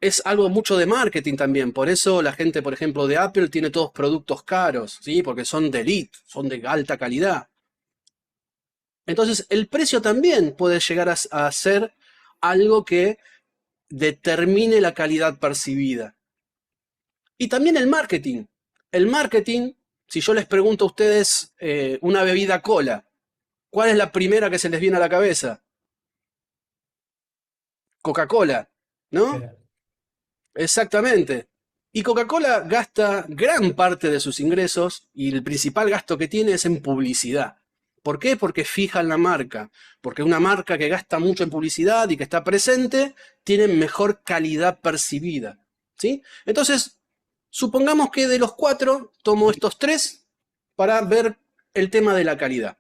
es algo mucho de marketing también. Por eso la gente, por ejemplo, de Apple tiene todos productos caros, ¿sí? Porque son de elite, son de alta calidad. Entonces el precio también puede llegar a ser algo que determine la calidad percibida. Y también el marketing. El marketing, si yo les pregunto a ustedes una bebida cola, ¿cuál es la primera que se les viene a la cabeza? Coca-Cola, ¿no? Exactamente. Y Coca-Cola gasta gran parte de sus ingresos y el principal gasto que tiene es en publicidad. ¿Por qué? Porque fijan la marca. Porque una marca que gasta mucho en publicidad y que está presente tiene mejor calidad percibida. ¿Sí? Entonces, supongamos que de los 4 tomo estos 3 para ver el tema de la calidad.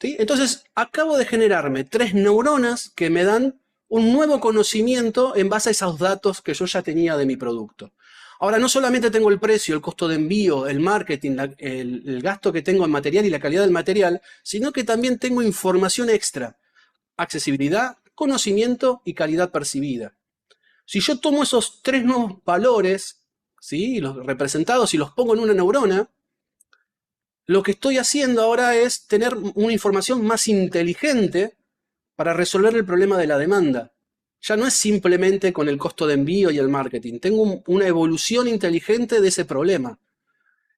¿Sí? Entonces, acabo de generarme 3 neuronas que me dan un nuevo conocimiento en base a esos datos que yo ya tenía de mi producto. Ahora, no solamente tengo el precio, el costo de envío, el marketing, el gasto que tengo en material y la calidad del material, sino que también tengo información extra, accesibilidad, conocimiento y calidad percibida. Si yo tomo esos 3 nuevos valores, ¿sí?, los representados y los pongo en una neurona, lo que estoy haciendo ahora es tener una información más inteligente para resolver el problema de la demanda. Ya no es simplemente con el costo de envío y el marketing. Tengo una evolución inteligente de ese problema.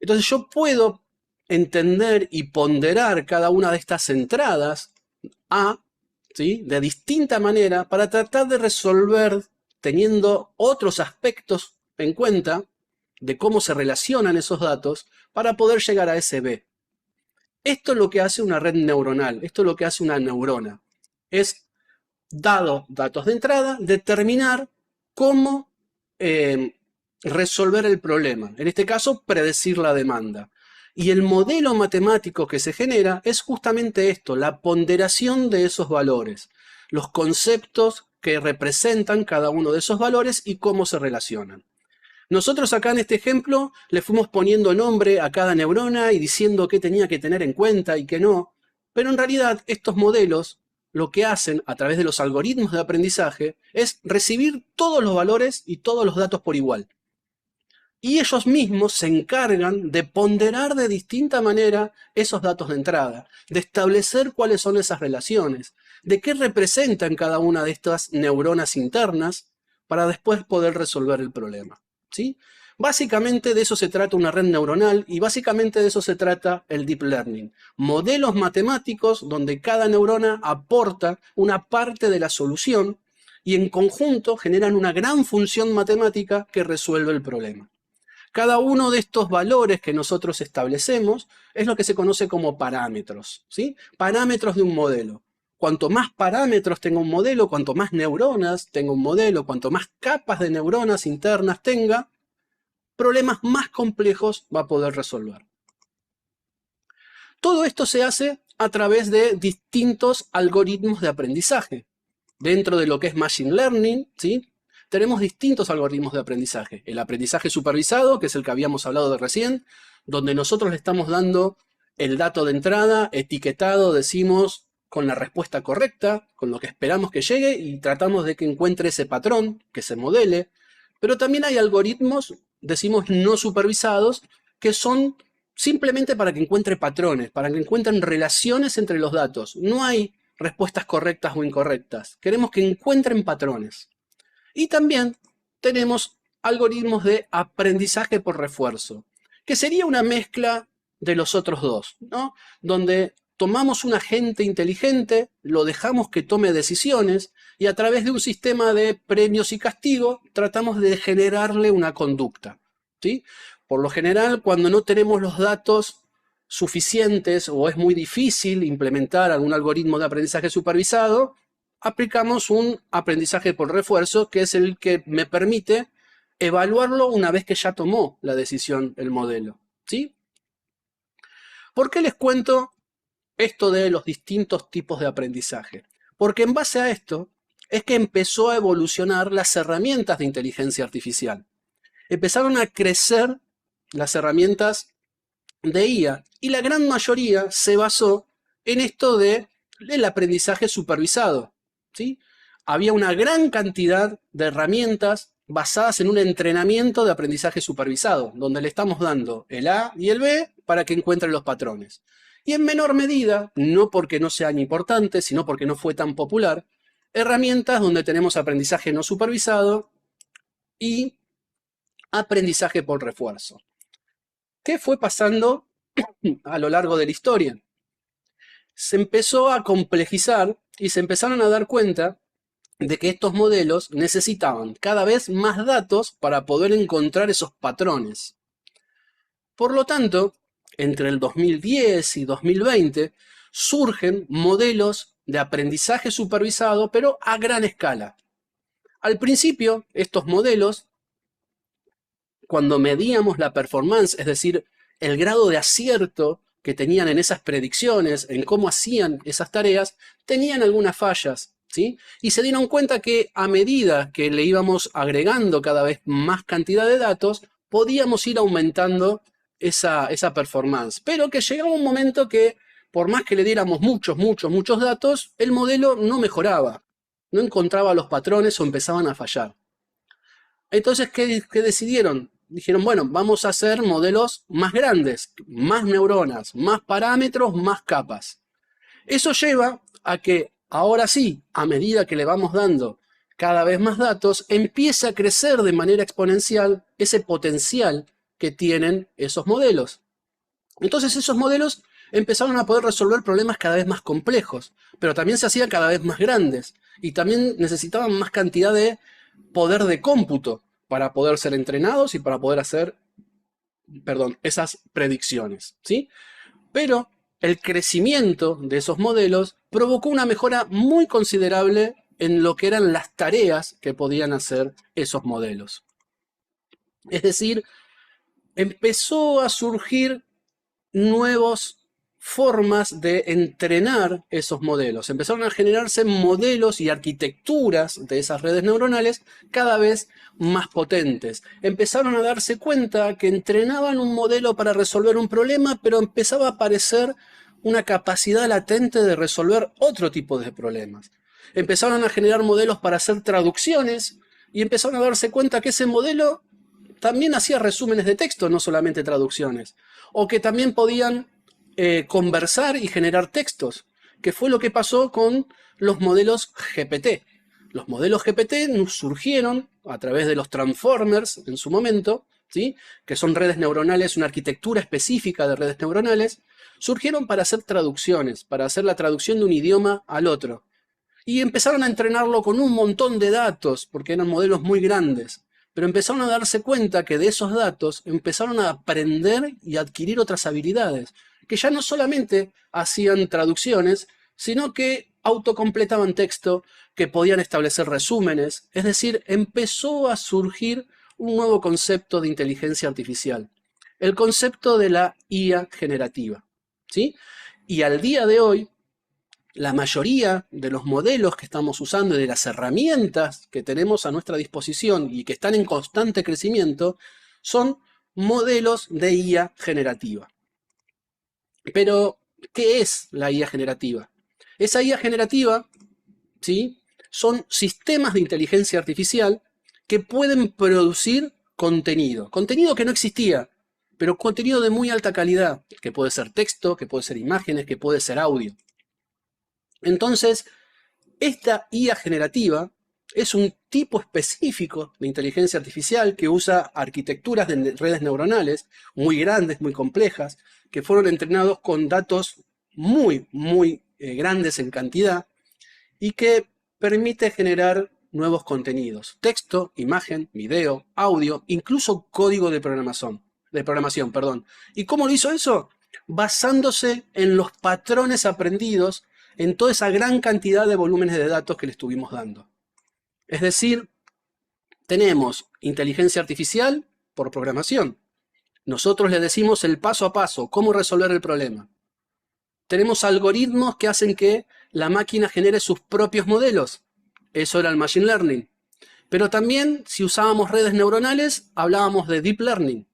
Entonces yo puedo entender y ponderar cada una de estas entradas ¿sí?, de distinta manera para tratar de resolver, teniendo otros aspectos en cuenta de cómo se relacionan esos datos, para poder llegar a ese B. Esto es lo que hace una red neuronal, esto es lo que hace una neurona. Es, dado datos de entrada, determinar cómo resolver el problema. En este caso, predecir la demanda. Y el modelo matemático que se genera es justamente esto, la ponderación de esos valores, los conceptos que representan cada uno de esos valores y cómo se relacionan. Nosotros acá en este ejemplo le fuimos poniendo nombre a cada neurona y diciendo qué tenía que tener en cuenta y qué no, pero en realidad estos modelos lo que hacen a través de los algoritmos de aprendizaje es recibir todos los valores y todos los datos por igual. Y ellos mismos se encargan de ponderar de distinta manera esos datos de entrada, de establecer cuáles son esas relaciones, de qué representan cada una de estas neuronas internas para después poder resolver el problema. ¿Sí? Básicamente de eso se trata una red neuronal y básicamente de eso se trata el deep learning. Modelos matemáticos donde cada neurona aporta una parte de la solución y en conjunto generan una gran función matemática que resuelve el problema. Cada uno de estos valores que nosotros establecemos es lo que se conoce como parámetros, ¿sí? Parámetros de un modelo. Cuanto más parámetros tenga un modelo, cuanto más neuronas tenga un modelo, cuanto más capas de neuronas internas tenga, problemas más complejos va a poder resolver. Todo esto se hace a través de distintos algoritmos de aprendizaje. Dentro de lo que es Machine Learning, ¿sí?, tenemos distintos algoritmos de aprendizaje. El aprendizaje supervisado, que es el que habíamos hablado de recién, donde nosotros le estamos dando el dato de entrada etiquetado, decimos, con la respuesta correcta, con lo que esperamos que llegue y tratamos de que encuentre ese patrón, que se modele. Pero también hay algoritmos, decimos, no supervisados, que son simplemente para que encuentre patrones, para que encuentren relaciones entre los datos. No hay respuestas correctas o incorrectas. Queremos que encuentren patrones. Y también tenemos algoritmos de aprendizaje por refuerzo, que sería una mezcla de los otros dos, ¿no? Donde tomamos un agente inteligente, lo dejamos que tome decisiones y a través de un sistema de premios y castigos tratamos de generarle una conducta, ¿sí? Por lo general, cuando no tenemos los datos suficientes o es muy difícil implementar algún algoritmo de aprendizaje supervisado, aplicamos un aprendizaje por refuerzo, que es el que me permite evaluarlo una vez que ya tomó la decisión el modelo, ¿sí? ¿Por qué les cuento esto de los distintos tipos de aprendizaje? Porque en base a esto es que empezó a evolucionar las herramientas de inteligencia artificial. Empezaron a crecer las herramientas de IA y la gran mayoría se basó en esto del aprendizaje supervisado, ¿sí? Había una gran cantidad de herramientas basadas en un entrenamiento de aprendizaje supervisado, donde le estamos dando el A y el B para que encuentren los patrones. Y en menor medida, no porque no sean importantes, sino porque no fue tan popular, herramientas donde tenemos aprendizaje no supervisado y aprendizaje por refuerzo. ¿Qué fue pasando a lo largo de la historia? Se empezó a complejizar y se empezaron a dar cuenta de que estos modelos necesitaban cada vez más datos para poder encontrar esos patrones. Por lo tanto, entre el 2010 y 2020 surgen modelos de aprendizaje supervisado, pero a gran escala. Al principio, estos modelos, cuando medíamos la performance, es decir, el grado de acierto que tenían en esas predicciones, en cómo hacían esas tareas, tenían algunas fallas, ¿sí? Y se dieron cuenta que a medida que le íbamos agregando cada vez más cantidad de datos, podíamos ir aumentando esa performance. Pero que llegaba un momento que, por más que le diéramos muchos datos, el modelo no mejoraba, no encontraba los patrones o empezaban a fallar. Entonces, ¿qué decidieron? Dijeron, bueno, vamos a hacer modelos más grandes, más neuronas, más parámetros, más capas. Eso lleva a que ahora sí, a medida que le vamos dando cada vez más datos, empieza a crecer de manera exponencial ese potencial que tienen esos modelos. Entonces esos modelos empezaron a poder resolver problemas cada vez más complejos, pero también se hacían cada vez más grandes y también necesitaban más cantidad de poder de cómputo para poder ser entrenados y para poder hacer, esas predicciones, ¿sí? Pero el crecimiento de esos modelos provocó una mejora muy considerable en lo que eran las tareas que podían hacer esos modelos. Es decir, empezó a surgir nuevas formas de entrenar esos modelos. Empezaron a generarse modelos y arquitecturas de esas redes neuronales cada vez más potentes. Empezaron a darse cuenta que entrenaban un modelo para resolver un problema, pero empezaba a aparecer una capacidad latente de resolver otro tipo de problemas. Empezaron a generar modelos para hacer traducciones y empezaron a darse cuenta que ese modelo también hacía resúmenes de texto, no solamente traducciones, o que también podían conversar y generar textos, que fue lo que pasó con los modelos GPT. Los modelos GPT surgieron a través de los transformers en su momento, ¿sí? Que son redes neuronales, una arquitectura específica de redes neuronales, surgieron para hacer traducciones, para hacer la traducción de un idioma al otro. Y empezaron a entrenarlo con un montón de datos, porque eran modelos muy grandes. Pero empezaron a darse cuenta que de esos datos empezaron a aprender y a adquirir otras habilidades, que ya no solamente hacían traducciones, sino que autocompletaban texto, que podían establecer resúmenes. Es decir, empezó a surgir un nuevo concepto de inteligencia artificial, el concepto de la IA generativa, ¿sí? Y al día de hoy, la mayoría de los modelos que estamos usando y de las herramientas que tenemos a nuestra disposición y que están en constante crecimiento son modelos de IA generativa. Pero, ¿qué es la IA generativa? Esa IA generativa, ¿sí? Son sistemas de inteligencia artificial que pueden producir contenido que no existía, pero contenido de muy alta calidad, que puede ser texto, que puede ser imágenes, que puede ser audio. Entonces, esta IA generativa es un tipo específico de inteligencia artificial que usa arquitecturas de redes neuronales muy grandes, muy complejas, que fueron entrenados con datos muy grandes en cantidad y que permite generar nuevos contenidos, texto, imagen, video, audio, incluso código de programación. ¿Y cómo lo hizo eso? Basándose en los patrones aprendidos en toda esa gran cantidad de volúmenes de datos que le estuvimos dando. Es decir, tenemos inteligencia artificial por programación. Nosotros le decimos el paso a paso, cómo resolver el problema. Tenemos algoritmos que hacen que la máquina genere sus propios modelos. Eso era el machine learning. Pero también, si usábamos redes neuronales, hablábamos de deep learning.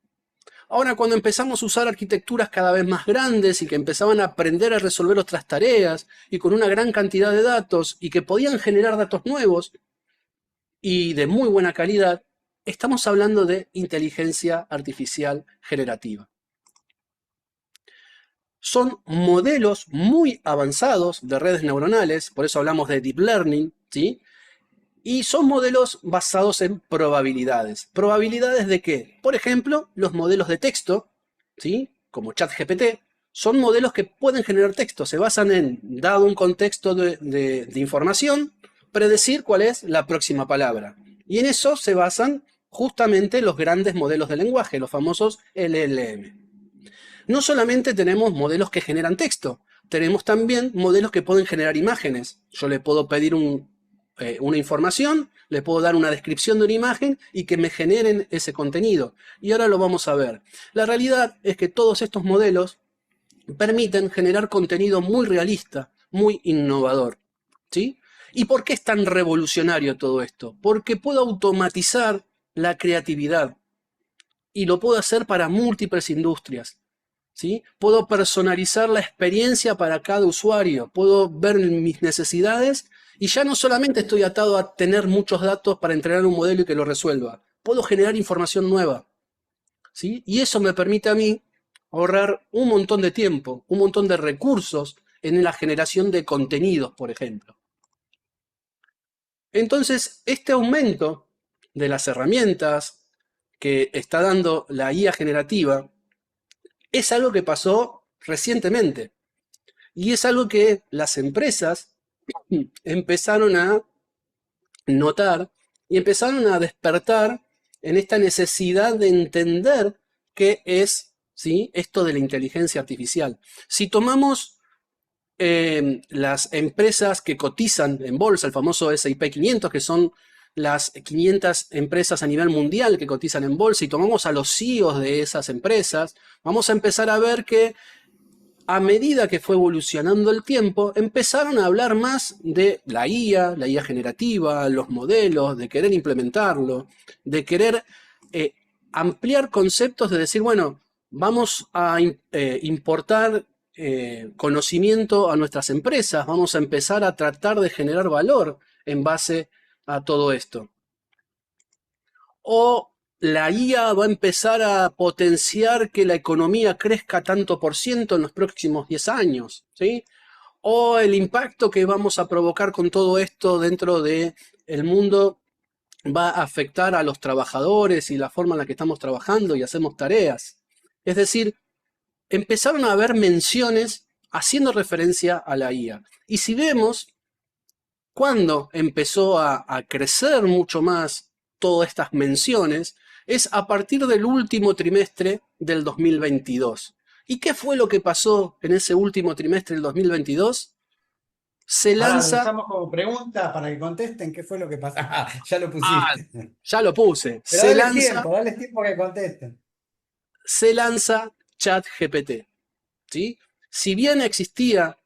Ahora, cuando empezamos a usar arquitecturas cada vez más grandes y que empezaban a aprender a resolver otras tareas y con una gran cantidad de datos y que podían generar datos nuevos y de muy buena calidad, estamos hablando de inteligencia artificial generativa. Son modelos muy avanzados de redes neuronales, por eso hablamos de deep learning, ¿sí? Y son modelos basados en probabilidades. ¿Probabilidades de qué? Por ejemplo, los modelos de texto, ¿sí? Como ChatGPT, son modelos que pueden generar texto. Se basan en, dado un contexto de información, predecir cuál es la próxima palabra. Y en eso se basan justamente los grandes modelos de lenguaje, los famosos LLM. No solamente tenemos modelos que generan texto, tenemos también modelos que pueden generar imágenes. Yo le puedo pedir una información, le puedo dar una descripción de una imagen y que me generen ese contenido. Y ahora lo vamos a ver. La realidad es que todos estos modelos permiten generar contenido muy realista, muy innovador, ¿sí? ¿Y por qué es tan revolucionario todo esto? Porque puedo automatizar la creatividad y lo puedo hacer para múltiples industrias, ¿sí? Puedo personalizar la experiencia para cada usuario, puedo ver mis necesidades y ya no solamente estoy atado a tener muchos datos para entrenar un modelo y que lo resuelva, puedo generar información nueva, ¿sí? Y eso me permite a mí ahorrar un montón de tiempo, un montón de recursos en la generación de contenidos, por ejemplo. Entonces, este aumento de las herramientas que está dando la IA generativa es algo que pasó recientemente y es algo que las empresas empezaron a notar y empezaron a despertar en esta necesidad de entender qué es, ¿sí?, esto de la inteligencia artificial. Si tomamos las empresas que cotizan en bolsa, el famoso S&P 500, que son las 500 empresas a nivel mundial que cotizan en bolsa, y tomamos a los CEOs de esas empresas, vamos a empezar a ver que a medida que fue evolucionando el tiempo, empezaron a hablar más de la IA generativa, los modelos, de querer implementarlo, de querer ampliar conceptos, de decir, bueno, vamos a importar conocimiento a nuestras empresas, vamos a empezar a tratar de generar valor en base a todo esto. O la IA va a empezar a potenciar que la economía crezca tanto por ciento en los próximos 10 años, ¿sí? O el impacto que vamos a provocar con todo esto dentro del mundo va a afectar a los trabajadores y la forma en la que estamos trabajando y hacemos tareas. Es decir, empezaron a haber menciones haciendo referencia a la IA. Y si vemos cuándo empezó a crecer mucho más todas estas menciones, es a partir del último trimestre del 2022. ¿Y qué fue lo que pasó en ese último trimestre del 2022? Se Ahora lo lanza... dejamos como pregunta para que contesten qué fue lo que pasó. Ya lo Ah, pusiste. ya lo puse. Pero dale tiempo que contesten. Se lanza ChatGPT, ¿sí? Si bien existía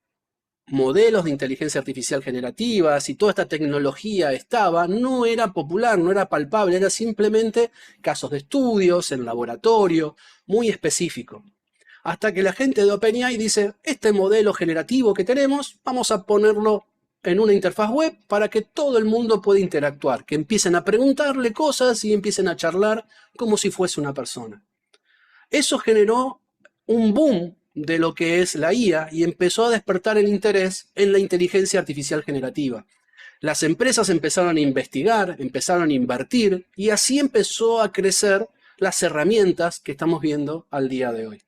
modelos de inteligencia artificial generativa, si toda esta tecnología estaba, no era popular, no era palpable, era simplemente casos de estudios en laboratorio, muy específico. Hasta que la gente de OpenAI dice, este modelo generativo que tenemos, vamos a ponerlo en una interfaz web para que todo el mundo pueda interactuar, que empiecen a preguntarle cosas y empiecen a charlar como si fuese una persona. Eso generó un boom de lo que es la IA y empezó a despertar el interés en la inteligencia artificial generativa. Las empresas empezaron a investigar, empezaron a invertir y así empezó a crecer las herramientas que estamos viendo al día de hoy.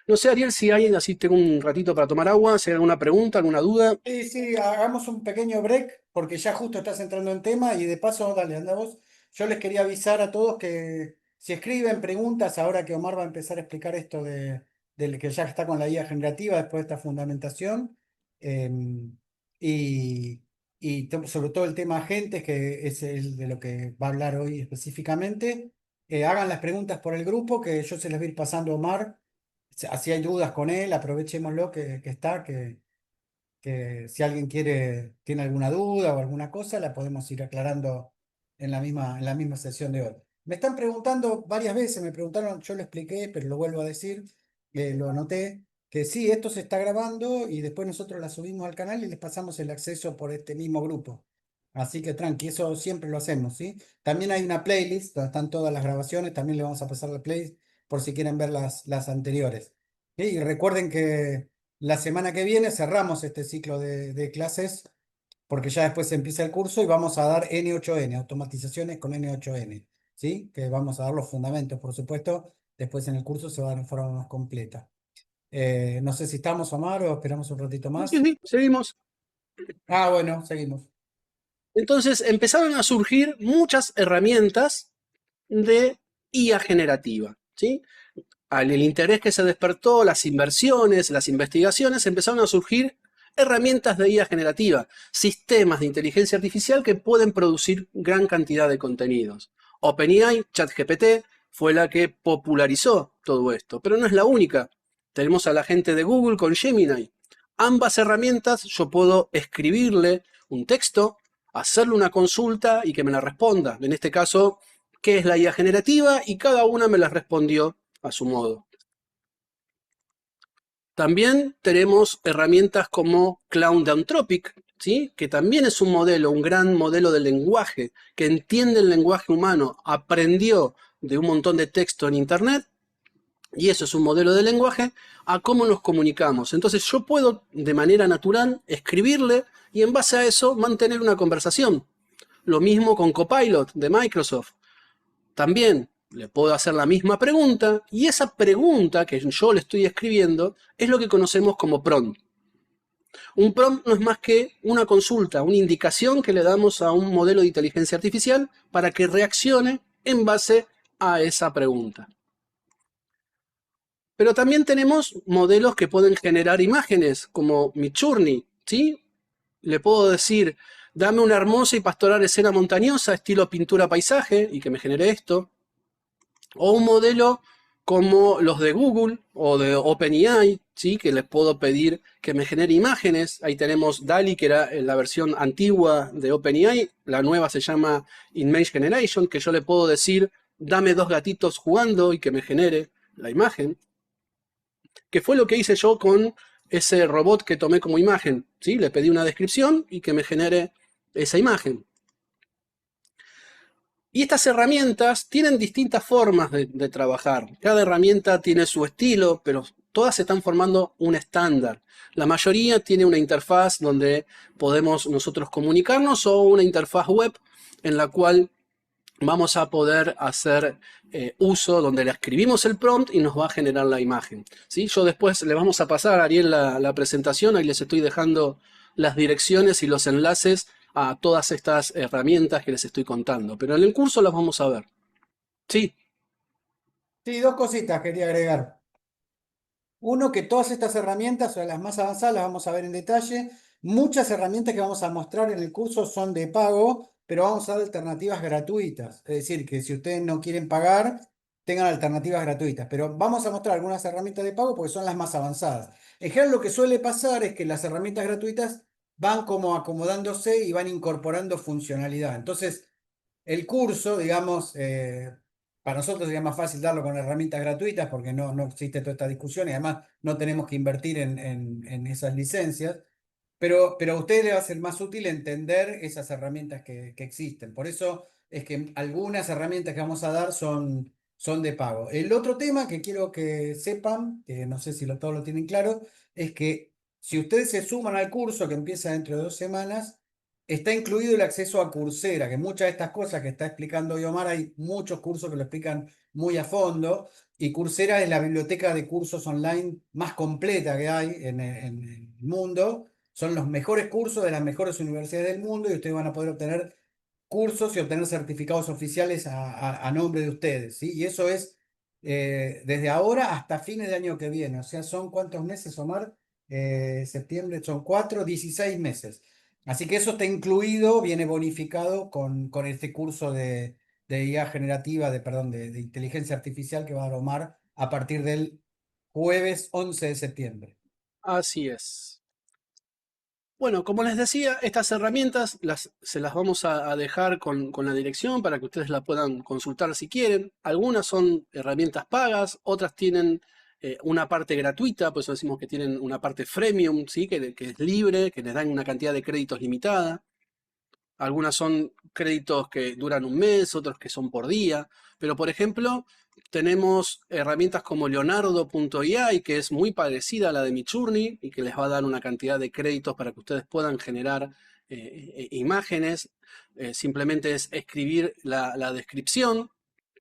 No sé, Ariel, si hay, así tengo un ratito para tomar agua, si hay alguna pregunta, alguna duda. Sí, sí, hagamos un pequeño break porque ya justo estás entrando en tema y de paso, dale, anda vos. Yo les quería avisar a todos que si escriben preguntas, ahora que Omar va a empezar a explicar esto del que ya está con la IA generativa después de esta fundamentación, y, sobre todo el tema agentes, que es el de lo que va a hablar hoy específicamente, hagan las preguntas por el grupo que yo se les voy a ir pasando a Omar. Si hay dudas con él, aprovechémoslo que está, que si alguien tiene alguna duda o alguna cosa, la podemos ir aclarando en la misma sesión de hoy. Me están preguntando varias veces, me preguntaron, yo lo expliqué, pero lo vuelvo a decir, lo anoté, que sí, esto se está grabando y después nosotros la subimos al canal y les pasamos el acceso por este mismo grupo. Así que tranqui, eso siempre lo hacemos, ¿sí? También hay una playlist donde están todas las grabaciones, también le vamos a pasar la playlist por si quieren ver las anteriores. ¿Sí? Y recuerden que la semana que viene cerramos este ciclo de clases porque ya después empieza el curso y vamos a dar N8N, automatizaciones con N8N, ¿sí? Que vamos a dar los fundamentos, por supuesto. Después en el curso se va a dar en forma más completa. No sé si estamos, Omar, o esperamos un ratito Sí, más. sí, seguimos. Ah, bueno, seguimos. Entonces empezaron a surgir muchas herramientas de IA generativa, ¿sí? al interés que se despertó, las inversiones, las investigaciones, empezaron a surgir herramientas de IA generativa, sistemas de inteligencia artificial que pueden producir gran cantidad de contenidos. OpenAI, ChatGPT, fue la que popularizó todo esto, pero no es la única. Tenemos a la gente de Google con Gemini. Ambas herramientas yo puedo escribirle un texto, hacerle una consulta y que me la responda. En este caso, ¿qué es la IA generativa? Y cada una me la respondió a su modo. También tenemos herramientas como Cloud Anthropic, ¿sí? Que también es un modelo, un gran modelo de lenguaje, que entiende el lenguaje humano, aprendió de un montón de texto en Internet, y eso es un modelo de lenguaje, a cómo nos comunicamos. Entonces yo puedo de manera natural escribirle y en base a eso mantener una conversación. Lo mismo con Copilot de Microsoft. También le puedo hacer la misma pregunta y esa pregunta que yo le estoy escribiendo es lo que conocemos como prompt. Un prompt no es más que una consulta, una indicación que le damos a un modelo de inteligencia artificial para que reaccione en base a esa pregunta. Pero también tenemos modelos que pueden generar imágenes, como Midjourney, ¿sí? Le puedo decir, dame una hermosa y pastoral escena montañosa, estilo pintura paisaje, y que me genere esto. O un modelo como los de Google o de OpenAI, ¿sí? Que les puedo pedir que me genere imágenes. Ahí tenemos DALL-E, que era la versión antigua de OpenAI. La nueva se llama Image Generation, que yo le puedo decir, dame 2 gatitos jugando y que me genere la imagen. Que fue lo que hice yo con ese robot que tomé como imagen, ¿sí? Le pedí una descripción y que me genere esa imagen. Y estas herramientas tienen distintas formas de trabajar. Cada herramienta tiene su estilo, pero todas están formando un estándar. La mayoría tiene una interfaz donde podemos nosotros comunicarnos o una interfaz web en la cual vamos a poder hacer uso donde le escribimos el prompt y nos va a generar la imagen. ¿Sí? Yo después le vamos a pasar a Ariel la presentación, ahí les estoy dejando las direcciones y los enlaces a todas estas herramientas que les estoy contando, pero en el curso las vamos a ver. Sí, Sí, dos cositas quería agregar. Uno, que todas estas herramientas, o las más avanzadas, las vamos a ver en detalle. Muchas herramientas que vamos a mostrar en el curso son de pago, pero vamos a dar alternativas gratuitas. Es decir, que si ustedes no quieren pagar, tengan alternativas gratuitas. Pero vamos a mostrar algunas herramientas de pago porque son las más avanzadas. En general, lo que suele pasar es que las herramientas gratuitas van como acomodándose y van incorporando funcionalidad. Entonces, el curso, digamos, para nosotros sería más fácil darlo con herramientas gratuitas porque no existe toda esta discusión y además no tenemos que invertir en esas licencias, pero a ustedes les va a ser más útil entender esas herramientas que existen. Por eso es que algunas herramientas que vamos a dar son de pago. El otro tema que quiero que sepan, que no sé si todos lo tienen claro, es que si ustedes se suman al curso que empieza dentro de 2 semanas, está incluido el acceso a Coursera, que muchas de estas cosas que está explicando hoy Omar, hay muchos cursos que lo explican muy a fondo, y Coursera es la biblioteca de cursos online más completa que hay en el mundo. Son los mejores cursos de las mejores universidades del mundo y ustedes van a poder obtener cursos y obtener certificados oficiales a nombre de ustedes, ¿sí? Y eso es desde ahora hasta fines de año que viene. O sea, ¿son cuántos meses, Omar? Septiembre, son 16 meses. Así que eso está incluido, viene bonificado con este curso de IA generativa, perdón, de inteligencia artificial que va a dar Omar a partir del jueves 11 de septiembre. así es. Bueno, como les decía, estas herramientas se las vamos a dejar con la dirección para que ustedes la puedan consultar si quieren. Algunas son herramientas pagas, otras tienen una parte gratuita, por eso decimos que tienen una parte freemium, ¿sí? Que es libre, que les dan una cantidad de créditos limitada. Algunas son créditos que duran un mes, otros que son por día. Pero, por ejemplo, tenemos herramientas como Leonardo.ai, que es muy parecida a la de Midjourney y que les va a dar una cantidad de créditos para que ustedes puedan generar imágenes. Simplemente es escribir la descripción.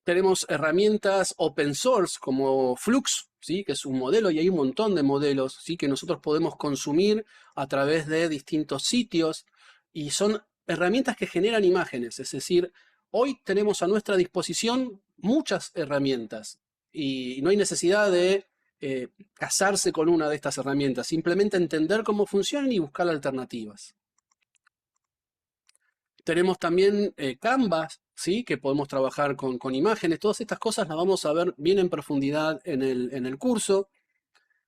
Tenemos herramientas open source como Flux, ¿sí? Que es un modelo y hay un montón de modelos, ¿sí? Que nosotros podemos consumir a través de distintos sitios y son herramientas que generan imágenes. Es decir, hoy tenemos a nuestra disposición muchas herramientas y no hay necesidad de casarse con una de estas herramientas, simplemente entender cómo funcionan y buscar alternativas. Tenemos también Canvas, ¿sí? Que podemos trabajar con imágenes. Todas estas cosas las vamos a ver bien en profundidad en el curso.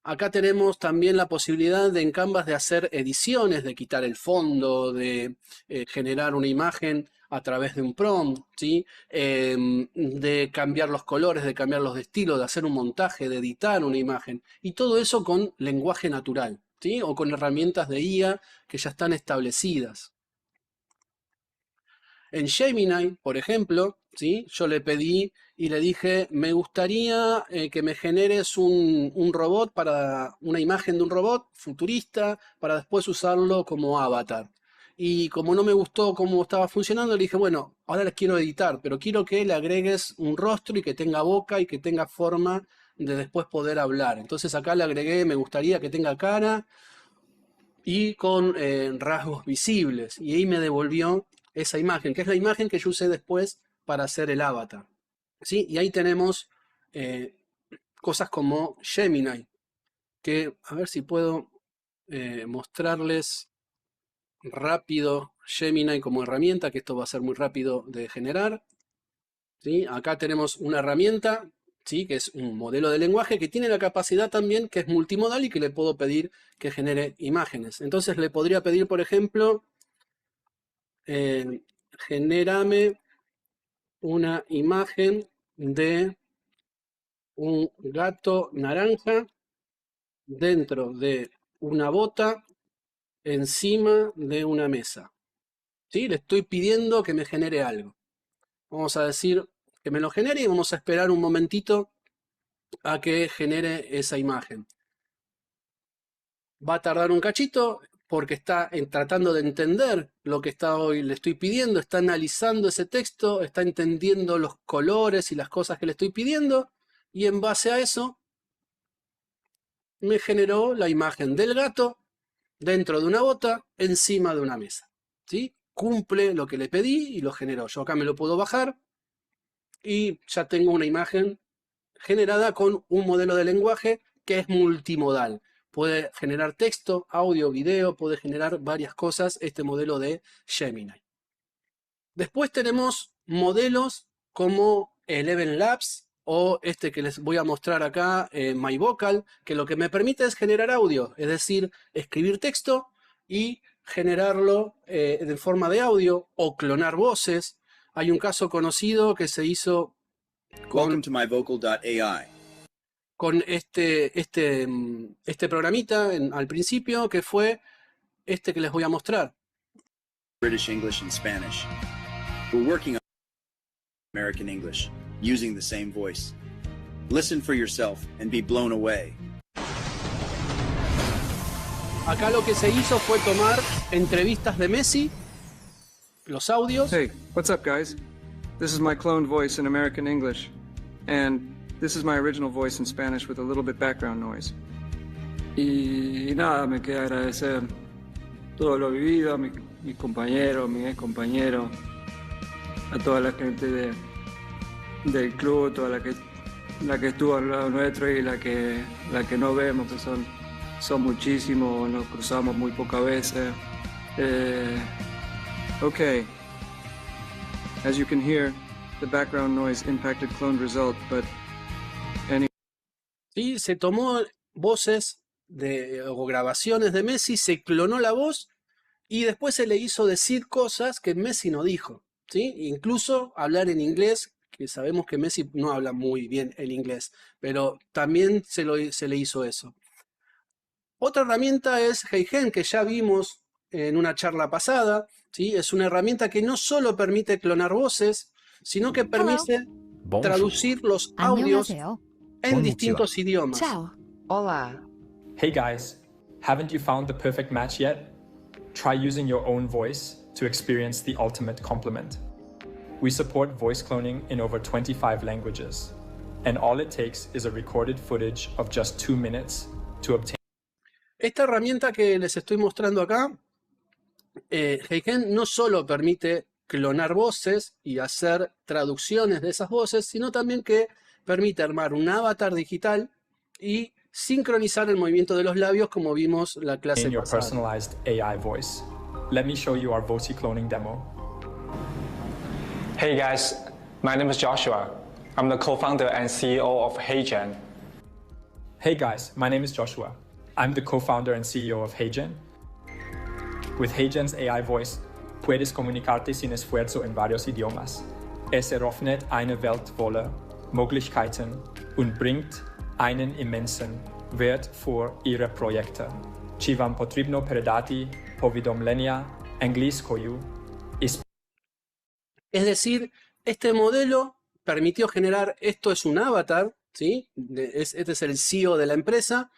Acá tenemos también la posibilidad en Canvas de hacer ediciones, de quitar el fondo, de generar una imagen a través de un prompt, ¿sí? De cambiar los colores, de cambiar los estilos, de hacer un montaje, de editar una imagen. Y todo eso con lenguaje natural, ¿sí? O con herramientas de IA que ya están establecidas. En Gemini, por ejemplo, ¿sí? Yo le pedí y le dije, me gustaría que me generes un robot para una imagen de un robot futurista para después usarlo como avatar. Y como no me gustó cómo estaba funcionando, le dije, bueno, ahora les quiero editar, pero quiero que le agregues un rostro y que tenga boca y que tenga forma de después poder hablar. Entonces acá le agregué, me gustaría que tenga cara y con rasgos visibles. Y ahí me devolvió esa imagen, que es la imagen que yo usé después para hacer el avatar. ¿Sí? Y ahí tenemos cosas como Gemini, que a ver si puedo mostrarles rápido Gemini como herramienta, que esto va a ser muy rápido de generar. ¿Sí? Acá tenemos una herramienta, ¿sí? Que es un modelo de lenguaje que tiene la capacidad también que es multimodal y que le puedo pedir que genere imágenes. Entonces le podría pedir, por ejemplo, genérame una imagen de un gato naranja dentro de una bota encima de una mesa. ¿Sí? Le estoy pidiendo que me genere algo. Vamos a decir que me lo genere y vamos a esperar un momentito a que genere esa imagen. Va a tardar un cachito porque está tratando de entender lo que le estoy pidiendo, está analizando ese texto, está entendiendo los colores y las cosas que le estoy pidiendo, y en base a eso me generó la imagen del gato dentro de una bota encima de una mesa. ¿Sí? Cumple lo que le pedí y lo generó. Yo acá me lo puedo bajar y ya tengo una imagen generada con un modelo de lenguaje que es multimodal. Puede generar texto, audio, video, puede generar varias cosas este modelo de Gemini. Después tenemos modelos como Eleven Labs o este que les voy a mostrar acá, MyVocal, que lo que me permite es generar audio, es decir, escribir texto y generarlo de forma de audio o clonar voces. Hay un caso conocido que se hizo Welcome to myvocal.ai. con este programita al principio, que fue este que les voy a mostrar. British English and Spanish. We're working on American English using the same voice. Listen for yourself and be blown away. Acá lo que se hizo fue tomar entrevistas de Messi, los audios. Hey, what's up, guys? This is my cloned voice in American English, and this is my original voice in Spanish with a little bit background noise. Y nada, me queda agradecer todo lo vivido, a mis compañeros, mis ex compañeros, a toda la gente del club, toda la que estuvo al lado nuestro y la que no vemos, que son muchísimos, nos cruzamos muy pocas veces. Okay. As you can hear, the background noise impacted cloned result, but Sí, se tomó voces o grabaciones de Messi, se clonó la voz y después se le hizo decir cosas que Messi no dijo, ¿sí? Incluso hablar en inglés, que sabemos que Messi no habla muy bien el inglés, pero también se le hizo eso. Otra herramienta es HeyGen, que ya vimos en una charla pasada, ¿sí? Es una herramienta que no solo permite clonar voces, sino que permite traducir los audios en distintos idiomas. Ciao. Hola. Hey guys, haven't you found the perfect match yet? Try using your own voice to experience the ultimate compliment. We support voice cloning in over 25 languages, and all it takes is a recorded footage of just 2 minutes to obtain. Esta herramienta que les estoy mostrando acá, HeyGen, no solo permite clonar voces y hacer traducciones de esas voces, sino también que permite armar un avatar digital y sincronizar el movimiento de los labios como vimos la clase In your pasada. personalized AI voice. Let me show you our VoiceCloning demo. Hey guys, my name is Joshua. I'm the co-founder and CEO of HeyGen. Hey guys, my name is Joshua. I'm the co-founder and CEO of HeyGen. With HeyGen's AI voice, puedes comunicarte sin esfuerzo en varios idiomas. Es eröffnet eine Welt voller Möglichkeiten und bringt einen immensen Wert für Ihre Projekte. Ci vám potrібно передати повідомлення англійською. Es decir, este modelo permitió generar, esto es un avatar, ¿sí? Este es el CEO de la empresa,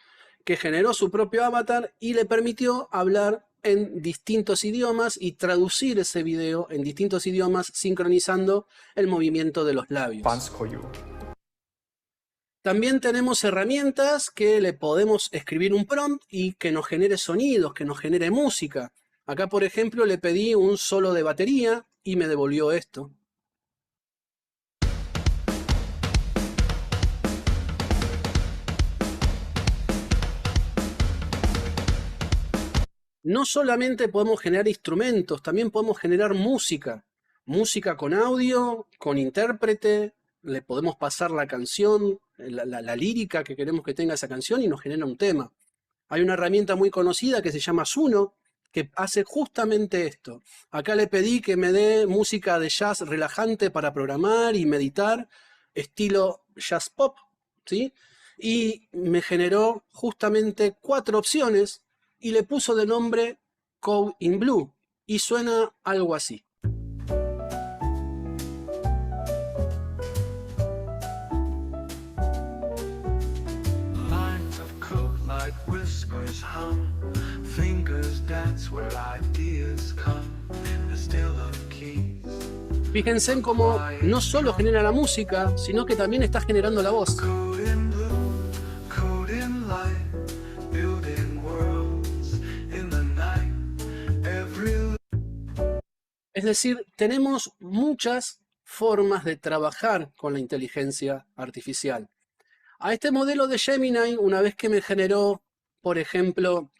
que generó su propio avatar y le permitió hablar en distintos idiomas y traducir ese video en distintos idiomas, sincronizando el movimiento de los labios. Vanskoyu. También tenemos herramientas que le podemos escribir un prompt y que nos genere sonidos, que nos genere música. Acá, por ejemplo, le pedí un solo de batería y me devolvió esto. No solamente podemos generar instrumentos, también podemos generar música. Música con audio, con intérprete, le podemos pasar la canción, la lírica que queremos que tenga esa canción y nos genera un tema. Hay una herramienta muy conocida que se llama Suno, que hace justamente esto. Acá le pedí que me dé música de jazz relajante para programar y meditar, estilo jazz pop, ¿sí? Y me generó justamente 4 opciones y le puso de nombre Code in Blue y suena algo así. Lines of code like whispers hum, fingers dance where ideas come, the still of keys. Fíjense en cómo no solo genera la música, sino que también está generando la voz. Code in blue, code in light, building worlds in the night. Every Es decir, tenemos muchas formas de trabajar con la inteligencia artificial. A este modelo de Gemini, una vez que me generó, por ejemplo,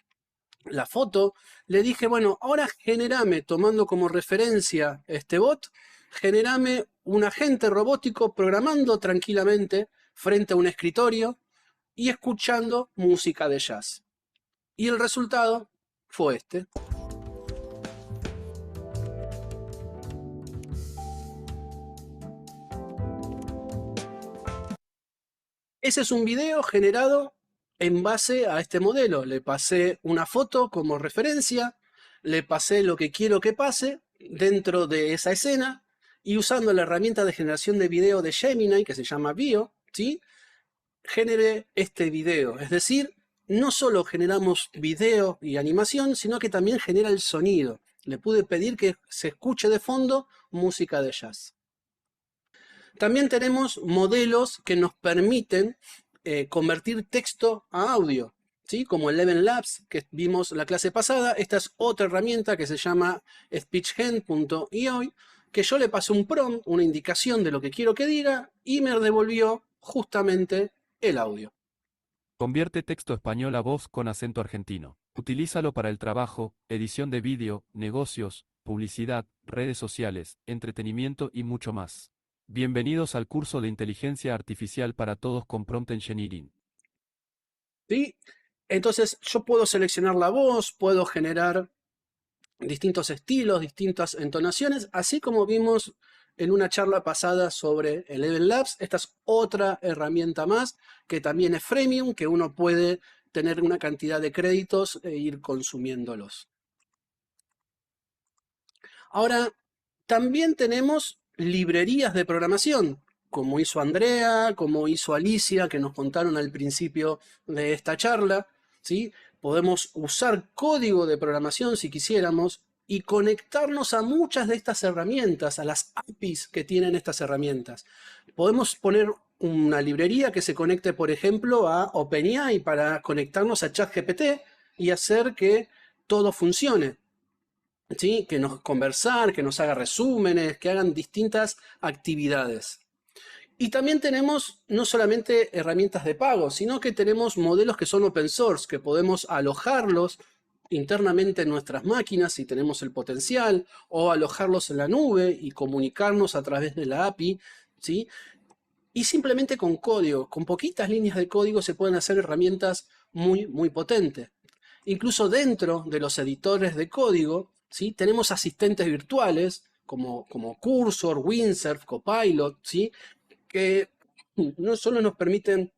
la foto, le dije, bueno, ahora generame, tomando como referencia este bot, generame un agente robótico programando tranquilamente frente a un escritorio y escuchando música de jazz. Y el resultado fue este. Ese es un video generado en base a este modelo. Le pasé una foto como referencia, le pasé lo que quiero que pase dentro de esa escena y usando la herramienta de generación de video de Gemini, que se llama Veo, ¿sí? Generé este video. Es decir, no solo generamos video y animación, sino que también genera el sonido. Le pude pedir que se escuche de fondo música de jazz. También tenemos modelos que nos permiten convertir texto a audio, ¿sí? Como el Eleven Labs que vimos la clase pasada. Esta es otra herramienta que se llama speechgen.io, que yo le pasé un prompt, una indicación de lo que quiero que diga, y me devolvió justamente el audio. Convierte texto español a voz con acento argentino. Utilízalo para el trabajo, edición de vídeo, negocios, publicidad, redes sociales, entretenimiento y mucho más. Bienvenidos al curso de Inteligencia Artificial para Todos con Prompt Engineering. ¿Sí? Entonces yo puedo seleccionar la voz, puedo generar distintos estilos, distintas entonaciones, así como vimos en una charla pasada sobre el Eleven Labs. Esta es otra herramienta más que también es freemium, que uno puede tener una cantidad de créditos e ir consumiéndolos. Ahora, también tenemos librerías de programación, como hizo Andrea, como hizo Alicia, que nos contaron al principio de esta charla, ¿sí? Podemos usar código de programación si quisiéramos y conectarnos a muchas de estas herramientas, a las APIs que tienen estas herramientas. Podemos poner una librería que se conecte, por ejemplo, a OpenAI para conectarnos a ChatGPT y hacer que todo funcione. ¿Sí? Que nos conversar, que nos haga resúmenes, que hagan distintas actividades. Y también tenemos no solamente herramientas de pago, sino que tenemos modelos que son open source, que podemos alojarlos internamente en nuestras máquinas si tenemos el potencial, o alojarlos en la nube y comunicarnos a través de la API, ¿sí? Y simplemente con código, con poquitas líneas de código se pueden hacer herramientas muy, muy potentes. Incluso dentro de los editores de código, ¿sí? Tenemos asistentes virtuales como Cursor, Windsurf, Copilot, ¿sí? Que no solo nos permiten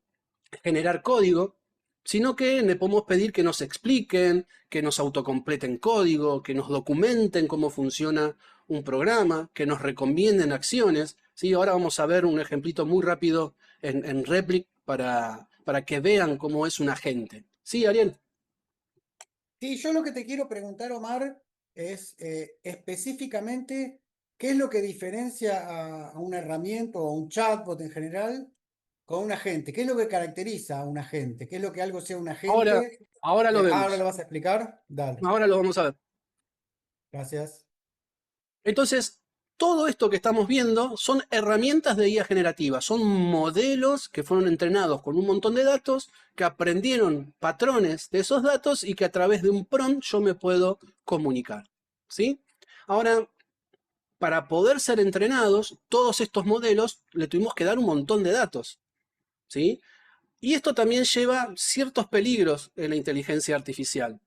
generar código, sino que le podemos pedir que nos expliquen, que nos autocompleten código, que nos documenten cómo funciona un programa, que nos recomienden acciones. ¿Sí? Ahora vamos a ver un ejemplito muy rápido en Replic para que vean cómo es un agente. Sí, Ariel. Sí, yo lo que te quiero preguntar, Omar, es específicamente qué es lo que diferencia a una herramienta o a un chatbot en general con un agente. ¿Qué es lo que caracteriza a un agente? ¿Qué es lo que algo sea un Ahora, agente? ahora lo ¿Ahora lo vemos. vas a explicar? Dale, Ahora lo vamos a ver. gracias. Entonces, todo esto que estamos viendo son herramientas de IA generativa, son modelos que fueron entrenados con un montón de datos, que aprendieron patrones de esos datos y que a través de un prompt yo me puedo comunicar. ¿Sí? Ahora, para poder ser entrenados, todos estos modelos le tuvimos que dar un montón de datos. ¿Sí? Y esto también lleva ciertos peligros en la inteligencia artificial.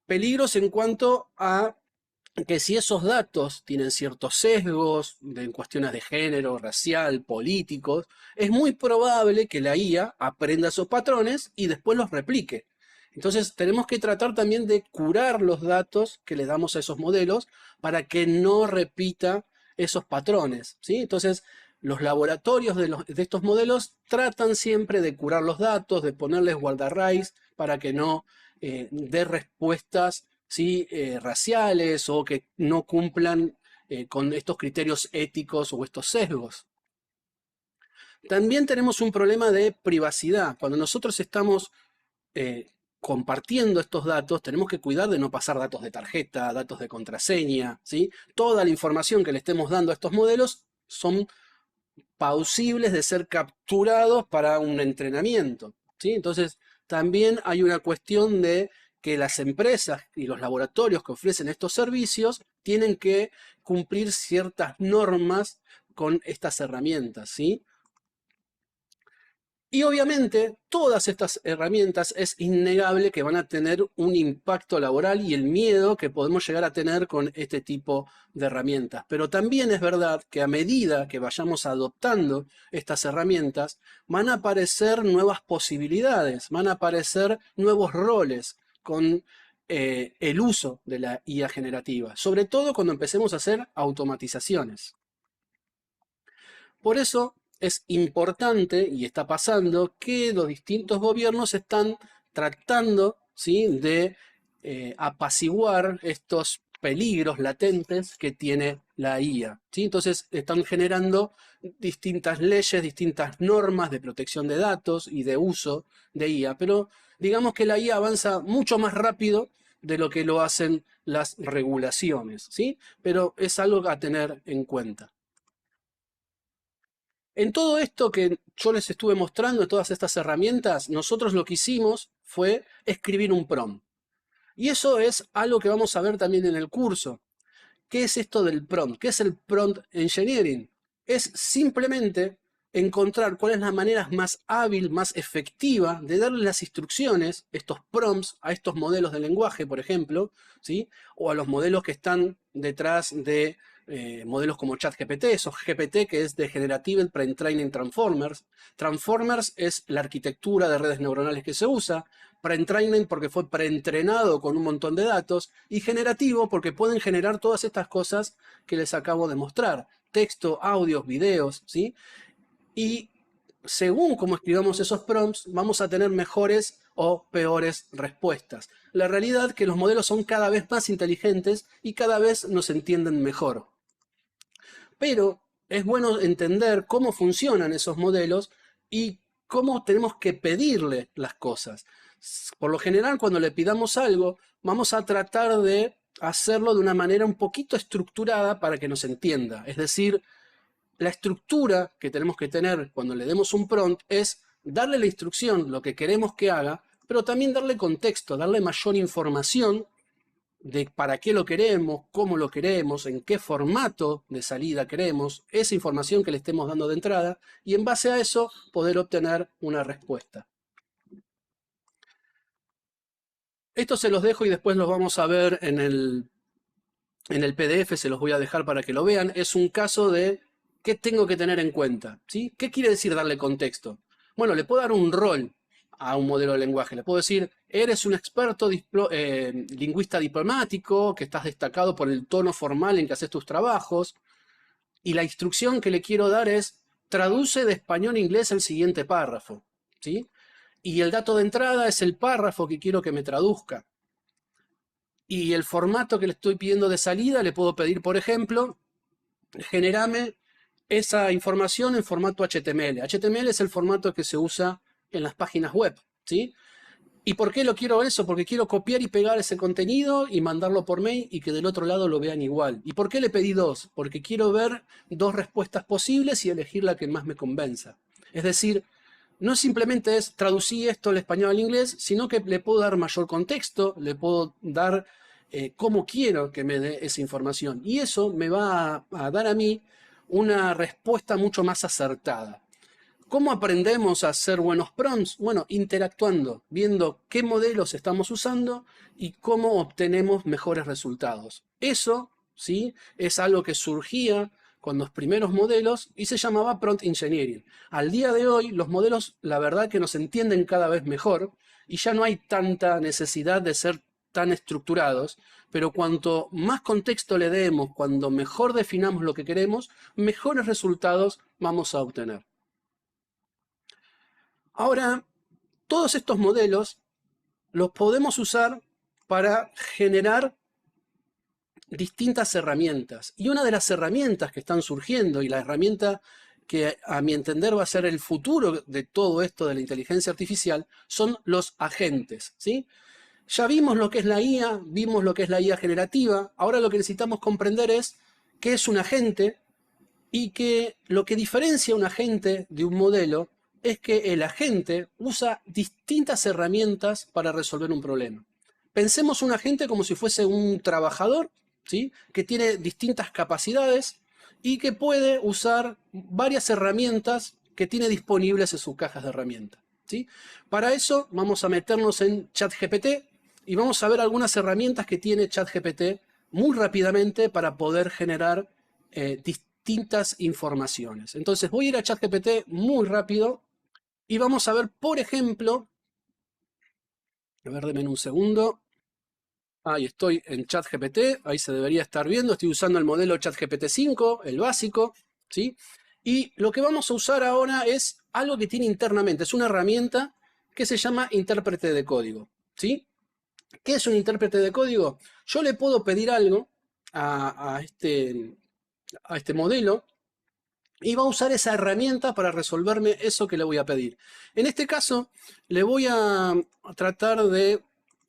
Peligros en cuanto a que si esos datos tienen ciertos sesgos en cuestiones de género, racial, políticos, es muy probable que la IA aprenda esos patrones y después los replique. Entonces tenemos que tratar también de curar los datos que le damos a esos modelos para que no repita esos patrones, ¿sí? Entonces los laboratorios de estos modelos tratan siempre de curar los datos, de ponerles guardarrays para que no dé respuestas, ¿sí? Raciales o que no cumplan con estos criterios éticos o estos sesgos. También tenemos un problema de privacidad. Cuando nosotros estamos compartiendo estos datos, tenemos que cuidar de no pasar datos de tarjeta, datos de contraseña, ¿sí? Toda la información que le estemos dando a estos modelos son plausibles de ser capturados para un entrenamiento, ¿sí? Entonces, también hay una cuestión de que las empresas y los laboratorios que ofrecen estos servicios tienen que cumplir ciertas normas con estas herramientas, ¿sí? Y obviamente todas estas herramientas es innegable que van a tener un impacto laboral y el miedo que podemos llegar a tener con este tipo de herramientas. Pero también es verdad que a medida que vayamos adoptando estas herramientas, van a aparecer nuevas posibilidades, van a aparecer nuevos roles con el uso de la IA generativa, sobre todo cuando empecemos a hacer automatizaciones. Por eso es importante, y está pasando, que los distintos gobiernos están tratando, ¿sí? de apaciguar estos peligros latentes que tiene la IA, ¿sí? Entonces están generando distintas leyes, distintas normas de protección de datos y de uso de IA, pero digamos que la IA avanza mucho más rápido de lo que lo hacen las regulaciones, ¿sí? Pero es algo a tener en cuenta. En todo esto que yo les estuve mostrando, de todas estas herramientas, nosotros lo que hicimos fue escribir un prompt. Y eso es algo que vamos a ver también en el curso. ¿Qué es esto del prompt? ¿Qué es el prompt engineering? Es simplemente encontrar cuál es la manera más hábil, más efectiva de darle las instrucciones, estos prompts, a estos modelos de lenguaje, por ejemplo, ¿sí? O a los modelos que están detrás de modelos como ChatGPT, esos GPT que es de Generative Pre-Training Transformers. Transformers es la arquitectura de redes neuronales que se usa, Pre-Training porque fue preentrenado con un montón de datos, y generativo porque pueden generar todas estas cosas que les acabo de mostrar, texto, audios, videos, ¿sí? Y según cómo escribamos esos prompts, vamos a tener mejores o peores respuestas. La realidad es que los modelos son cada vez más inteligentes y cada vez nos entienden mejor. Pero es bueno entender cómo funcionan esos modelos y cómo tenemos que pedirle las cosas. Por lo general, cuando le pidamos algo, vamos a tratar de hacerlo de una manera un poquito estructurada para que nos entienda. Es decir, la estructura que tenemos que tener cuando le demos un prompt es darle la instrucción, lo que queremos que haga, pero también darle contexto, darle mayor información de para qué lo queremos, cómo lo queremos, en qué formato de salida queremos, esa información que le estemos dando de entrada, y en base a eso poder obtener una respuesta. Esto se los dejo y después los vamos a ver en el PDF, se los voy a dejar para que lo vean. Es un caso de qué tengo que tener en cuenta, ¿sí? ¿Qué quiere decir darle contexto? Bueno, le puedo dar un rol a un modelo de lenguaje. Le puedo decir, eres un experto lingüista diplomático, que estás destacado por el tono formal en que haces tus trabajos, y la instrucción que le quiero dar es, traduce de español a inglés el siguiente párrafo, ¿sí? Y el dato de entrada es el párrafo que quiero que me traduzca. Y el formato que le estoy pidiendo de salida, le puedo pedir, por ejemplo, generame esa información en formato HTML. HTML es el formato que se usa en las páginas web, ¿sí? ¿Y por qué lo quiero eso? Porque quiero copiar y pegar ese contenido y mandarlo por mail y que del otro lado lo vean igual. ¿Y por qué le pedí dos? Porque quiero ver dos respuestas posibles y elegir la que más me convenza. Es decir, no simplemente es traducir esto al español al inglés, sino que le puedo dar mayor contexto, le puedo dar cómo quiero que me dé esa información. Y eso me va a dar a mí una respuesta mucho más acertada. ¿Cómo aprendemos a hacer buenos prompts? Bueno, interactuando, viendo qué modelos estamos usando y cómo obtenemos mejores resultados. Eso, ¿sí?, es algo que surgía con los primeros modelos y se llamaba prompt engineering. Al día de hoy, los modelos, la verdad que nos entienden cada vez mejor y ya no hay tanta necesidad de ser tan estructurados, pero cuanto más contexto le demos, cuando mejor definamos lo que queremos, mejores resultados vamos a obtener. Ahora, todos estos modelos los podemos usar para generar distintas herramientas. Y una de las herramientas que están surgiendo, y la herramienta que a mi entender va a ser el futuro de todo esto de la inteligencia artificial, son los agentes, ¿sí? Ya vimos lo que es la IA, vimos lo que es la IA generativa. Ahora lo que necesitamos comprender es qué es un agente y que lo que diferencia un agente de un modelo es que el agente usa distintas herramientas para resolver un problema. Pensemos un agente como si fuese un trabajador, ¿sí?, que tiene distintas capacidades y que puede usar varias herramientas que tiene disponibles en sus cajas de herramientas, ¿sí? Para eso vamos a meternos en ChatGPT y vamos a ver algunas herramientas que tiene ChatGPT muy rápidamente para poder generar distintas informaciones. Entonces voy a ir a ChatGPT muy rápido y vamos a ver, por ejemplo, a ver, denme un segundo. Ahí estoy en ChatGPT, ahí se debería estar viendo. Estoy usando el modelo ChatGPT 5, el básico, ¿sí? Y lo que vamos a usar ahora es algo que tiene internamente, es una herramienta que se llama intérprete de código, ¿sí? ¿Qué es un intérprete de código? Yo le puedo pedir algo a este modelo y va a usar esa herramienta para resolverme eso que le voy a pedir. En este caso, le voy a tratar de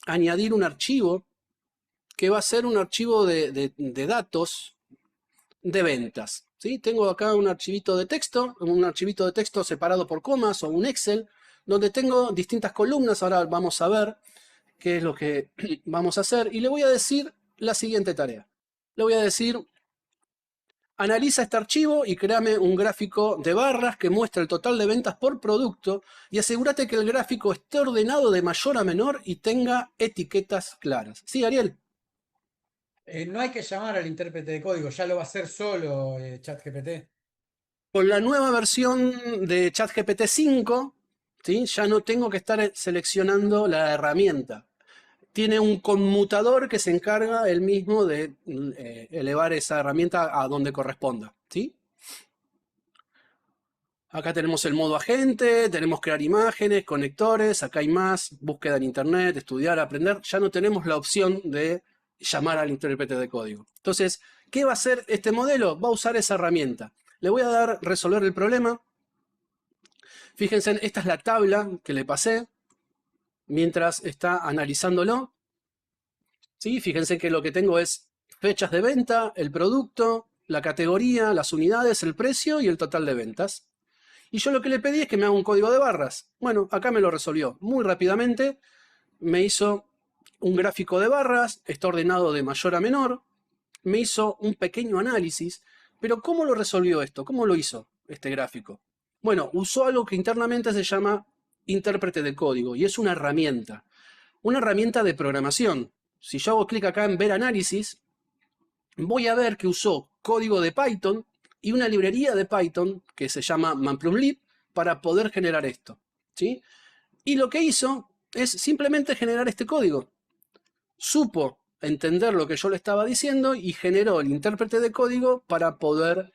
añadir un archivo que va a ser un archivo de datos de ventas, ¿sí? Tengo acá un archivito de texto separado por comas o un Excel, donde tengo distintas columnas. Ahora vamos a ver qué es lo que vamos a hacer y le voy a decir la siguiente tarea. Le voy a decir, analiza este archivo y créame un gráfico de barras que muestra el total de ventas por producto y asegúrate que el gráfico esté ordenado de mayor a menor y tenga etiquetas claras. ¿Sí, Ariel? No hay que llamar al intérprete de código, ya lo va a hacer solo ChatGPT. Con la nueva versión de ChatGPT 5, ¿sí?, ya no tengo que estar seleccionando la herramienta. Tiene un conmutador que se encarga él mismo de elevar esa herramienta a donde corresponda, ¿sí? Acá tenemos el modo agente, tenemos crear imágenes, conectores, acá hay más, búsqueda en internet, estudiar, aprender. Ya no tenemos la opción de llamar al intérprete de código. Entonces, ¿qué va a hacer este modelo? Va a usar esa herramienta. Le voy a dar resolver el problema. Fíjense, esta es la tabla que le pasé mientras está analizándolo. ¿Sí? Fíjense que lo que tengo es fechas de venta, el producto, la categoría, las unidades, el precio y el total de ventas. Y yo lo que le pedí es que me haga un código de barras. Bueno, acá me lo resolvió muy rápidamente. Me hizo un gráfico de barras, está ordenado de mayor a menor. Me hizo un pequeño análisis. Pero ¿cómo lo resolvió esto? ¿Cómo lo hizo este gráfico? Bueno, usó algo que internamente se llama intérprete de código y es una herramienta de programación. Si yo hago clic acá en ver análisis, voy a ver que usó código de Python y una librería de Python que se llama Matplotlib para poder generar esto, ¿sí? Y lo que hizo es simplemente generar este código. Supo entender lo que yo le estaba diciendo y generó el intérprete de código para poder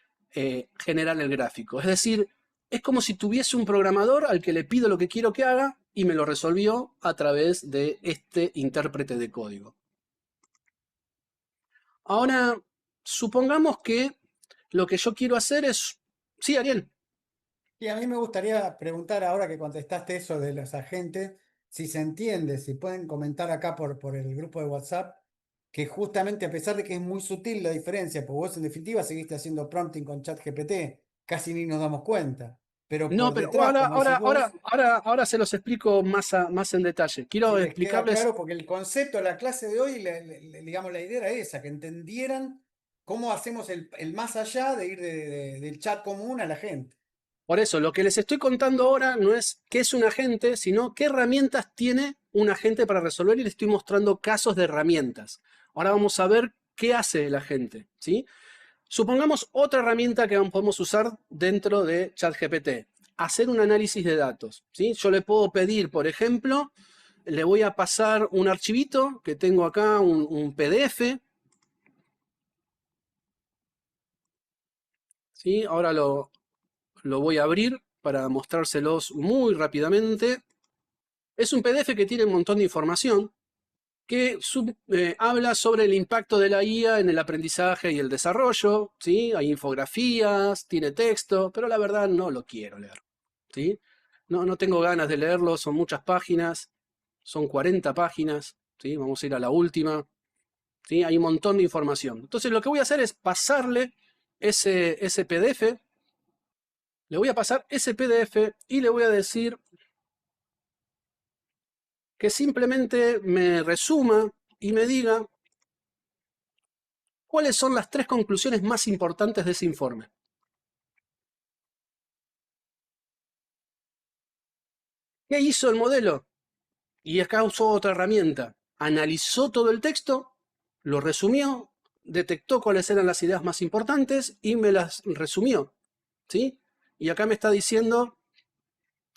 generar el gráfico. Es decir, es como si tuviese un programador al que le pido lo que quiero que haga y me lo resolvió a través de este intérprete de código. Ahora, supongamos que lo que yo quiero hacer es... Sí, Ariel. Y a mí me gustaría preguntar ahora que contestaste eso de los agentes, si se entiende, si pueden comentar acá por el grupo de WhatsApp, que justamente a pesar de que es muy sutil la diferencia, porque vos en definitiva seguiste haciendo prompting con ChatGPT, casi ni nos damos cuenta. Pero No, por pero detrás, como decís vos, ahora se los explico más en detalle. Quiero si les queda explicarles... claro, porque el concepto de la clase de hoy, digamos, la idea era esa, que entendieran cómo hacemos el más allá de ir del chat común a la gente. Por eso, lo que les estoy contando ahora no es qué es un agente, sino qué herramientas tiene un agente para resolver y les estoy mostrando casos de herramientas. Ahora vamos a ver qué hace el agente, ¿sí? Supongamos otra herramienta que podemos usar dentro de ChatGPT, hacer un análisis de datos, ¿sí? Yo le puedo pedir, por ejemplo, le voy a pasar un archivito que tengo acá, un PDF, ¿sí? Ahora lo voy a abrir para mostrárselos muy rápidamente. Es un PDF que tiene un montón de información que habla sobre el impacto de la IA en el aprendizaje y el desarrollo, ¿sí? Hay infografías, tiene texto, pero la verdad no lo quiero leer, ¿sí? No tengo ganas de leerlo, son muchas páginas, son 40 páginas, ¿sí? Vamos a ir a la última, ¿sí? Hay un montón de información. Entonces lo que voy a hacer es pasarle ese PDF, le voy a pasar ese PDF y le voy a decir que simplemente me resuma y me diga cuáles son las 3 conclusiones más importantes de ese informe. ¿Qué hizo el modelo? Y acá usó otra herramienta. Analizó todo el texto, lo resumió, detectó cuáles eran las ideas más importantes y me las resumió, ¿sí? Y acá me está diciendo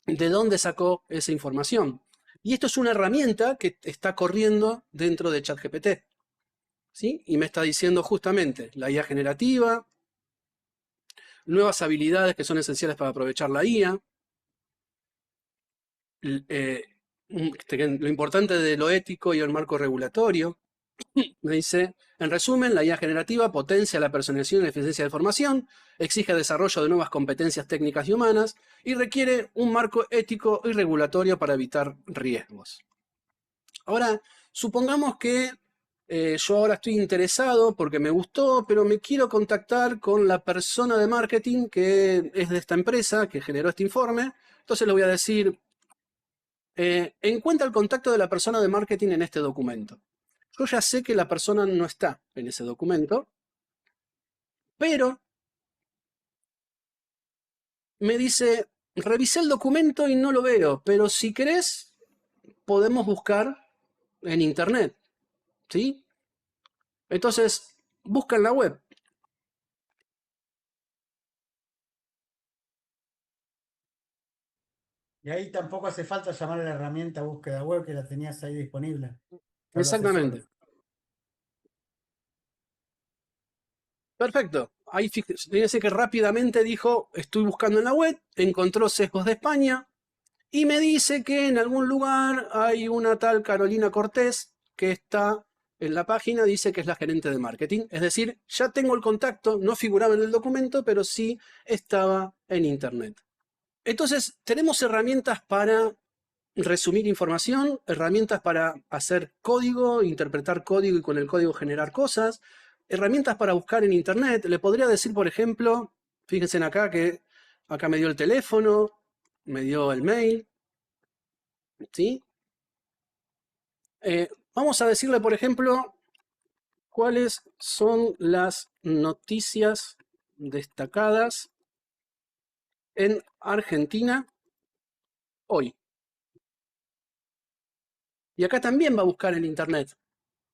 de dónde sacó esa información. Y esto es una herramienta que está corriendo dentro de ChatGPT, ¿sí? Y me está diciendo justamente la IA generativa, nuevas habilidades que son esenciales para aprovechar la IA, lo importante de lo ético y el marco regulatorio. Me dice, en resumen, la IA generativa potencia la personalización y la eficiencia de formación, exige desarrollo de nuevas competencias técnicas y humanas y requiere un marco ético y regulatorio para evitar riesgos. Ahora, supongamos que yo ahora estoy interesado porque me gustó, pero me quiero contactar con la persona de marketing que es de esta empresa, que generó este informe. Entonces le voy a decir, encuentra el contacto de la persona de marketing en este documento. Yo ya sé que la persona no está en ese documento, pero me dice, revisé el documento y no lo veo, pero si querés, podemos buscar en internet, ¿sí? Entonces, busca en la web. Y ahí tampoco hace falta llamar a la herramienta búsqueda web que la tenías ahí disponible. Que lo hace Exactamente. solo. Perfecto. Ahí fíjense que rápidamente dijo, estoy buscando en la web, encontró sesgos de España y me dice que en algún lugar hay una tal Carolina Cortés que está en la página, dice que es la gerente de marketing. Es decir, ya tengo el contacto, no figuraba en el documento, pero sí estaba en internet. Entonces, tenemos herramientas para resumir información, herramientas para hacer código, interpretar código y con el código generar cosas, herramientas para buscar en Internet. Le podría decir, por ejemplo, fíjense en acá que acá me dio el teléfono, me dio el mail, ¿sí? Vamos a decirle, por ejemplo, cuáles son las noticias destacadas en Argentina hoy. Y acá también va a buscar en Internet.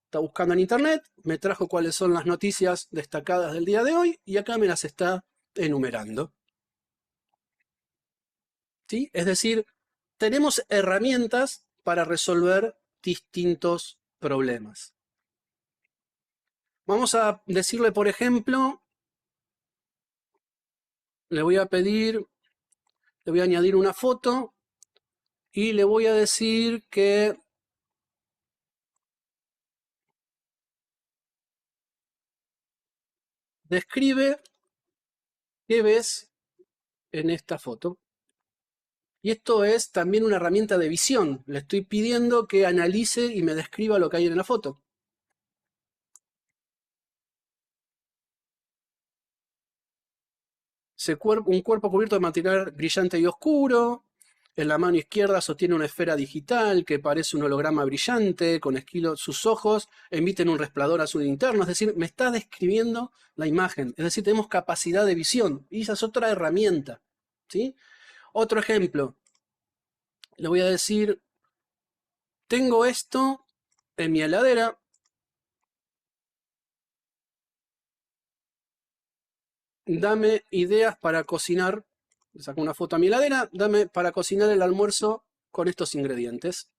Está buscando en Internet, me trajo cuáles son las noticias destacadas del día de hoy y acá me las está enumerando. ¿Sí? Es decir, tenemos herramientas para resolver distintos problemas. Vamos a decirle, por ejemplo, le voy a añadir una foto y le voy a decir que describe qué ves en esta foto. Y esto es también una herramienta de visión. Le estoy pidiendo que analice y me describa lo que hay en la foto. Un cuerpo cubierto de material brillante y oscuro. En la mano izquierda sostiene una esfera digital que parece un holograma brillante, con esquilo. Sus ojos emiten un resplandor azul interno. Es decir, me está describiendo la imagen. Es decir, tenemos capacidad de visión. Y esa es otra herramienta, ¿sí? Otro ejemplo. Le voy a decir, tengo esto en mi heladera. Dame ideas para cocinar. Le saco una foto a mi heladera. Dame para cocinar el almuerzo con estos ingredientes.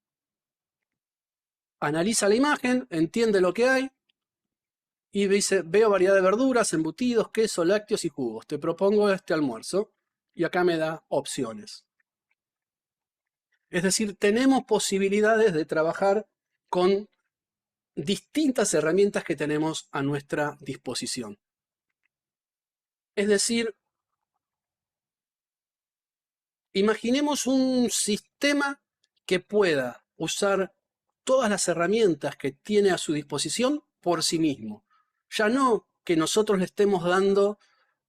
Analiza la imagen, entiende lo que hay y dice, veo variedad de verduras, embutidos, queso, lácteos y jugos. Te propongo este almuerzo y acá me da opciones. Es decir, tenemos posibilidades de trabajar con distintas herramientas que tenemos a nuestra disposición. Es decir, imaginemos un sistema que pueda usar todas las herramientas que tiene a su disposición por sí mismo. Ya no que nosotros le estemos dando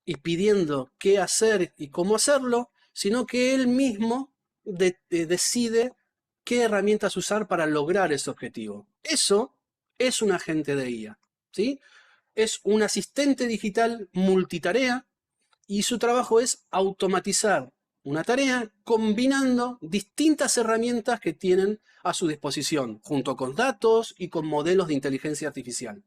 y pidiendo qué hacer y cómo hacerlo, sino que él mismo decide qué herramientas usar para lograr ese objetivo. Eso es un agente de IA, ¿sí? Es un asistente digital multitarea y su trabajo es automatizar una tarea combinando distintas herramientas que tienen a su disposición, junto con datos y con modelos de inteligencia artificial,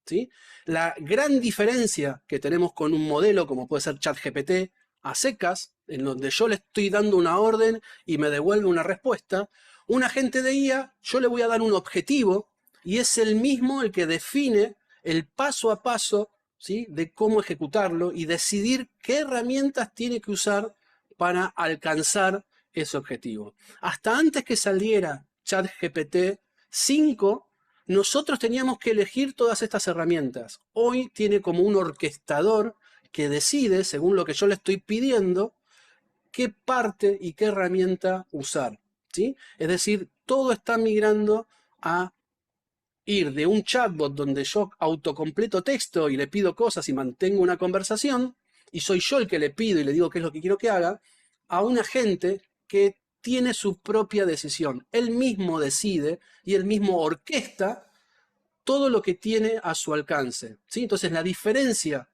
¿sí? La gran diferencia que tenemos con un modelo como puede ser ChatGPT a secas, en donde yo le estoy dando una orden y me devuelve una respuesta, un agente de IA yo le voy a dar un objetivo y es el mismo el que define el paso a paso, ¿sí?, de cómo ejecutarlo y decidir qué herramientas tiene que usar para alcanzar ese objetivo. Hasta antes que saliera ChatGPT 5, nosotros teníamos que elegir todas estas herramientas. Hoy tiene como un orquestador que decide, según lo que yo le estoy pidiendo, qué parte y qué herramienta usar, ¿sí? Es decir, todo está migrando a ir de un chatbot donde yo autocompleto texto y le pido cosas y mantengo una conversación, y soy yo el que le pido y le digo qué es lo que quiero que haga, a un agente que tiene su propia decisión. Él mismo decide y él mismo orquesta todo lo que tiene a su alcance, ¿sí? Entonces la diferencia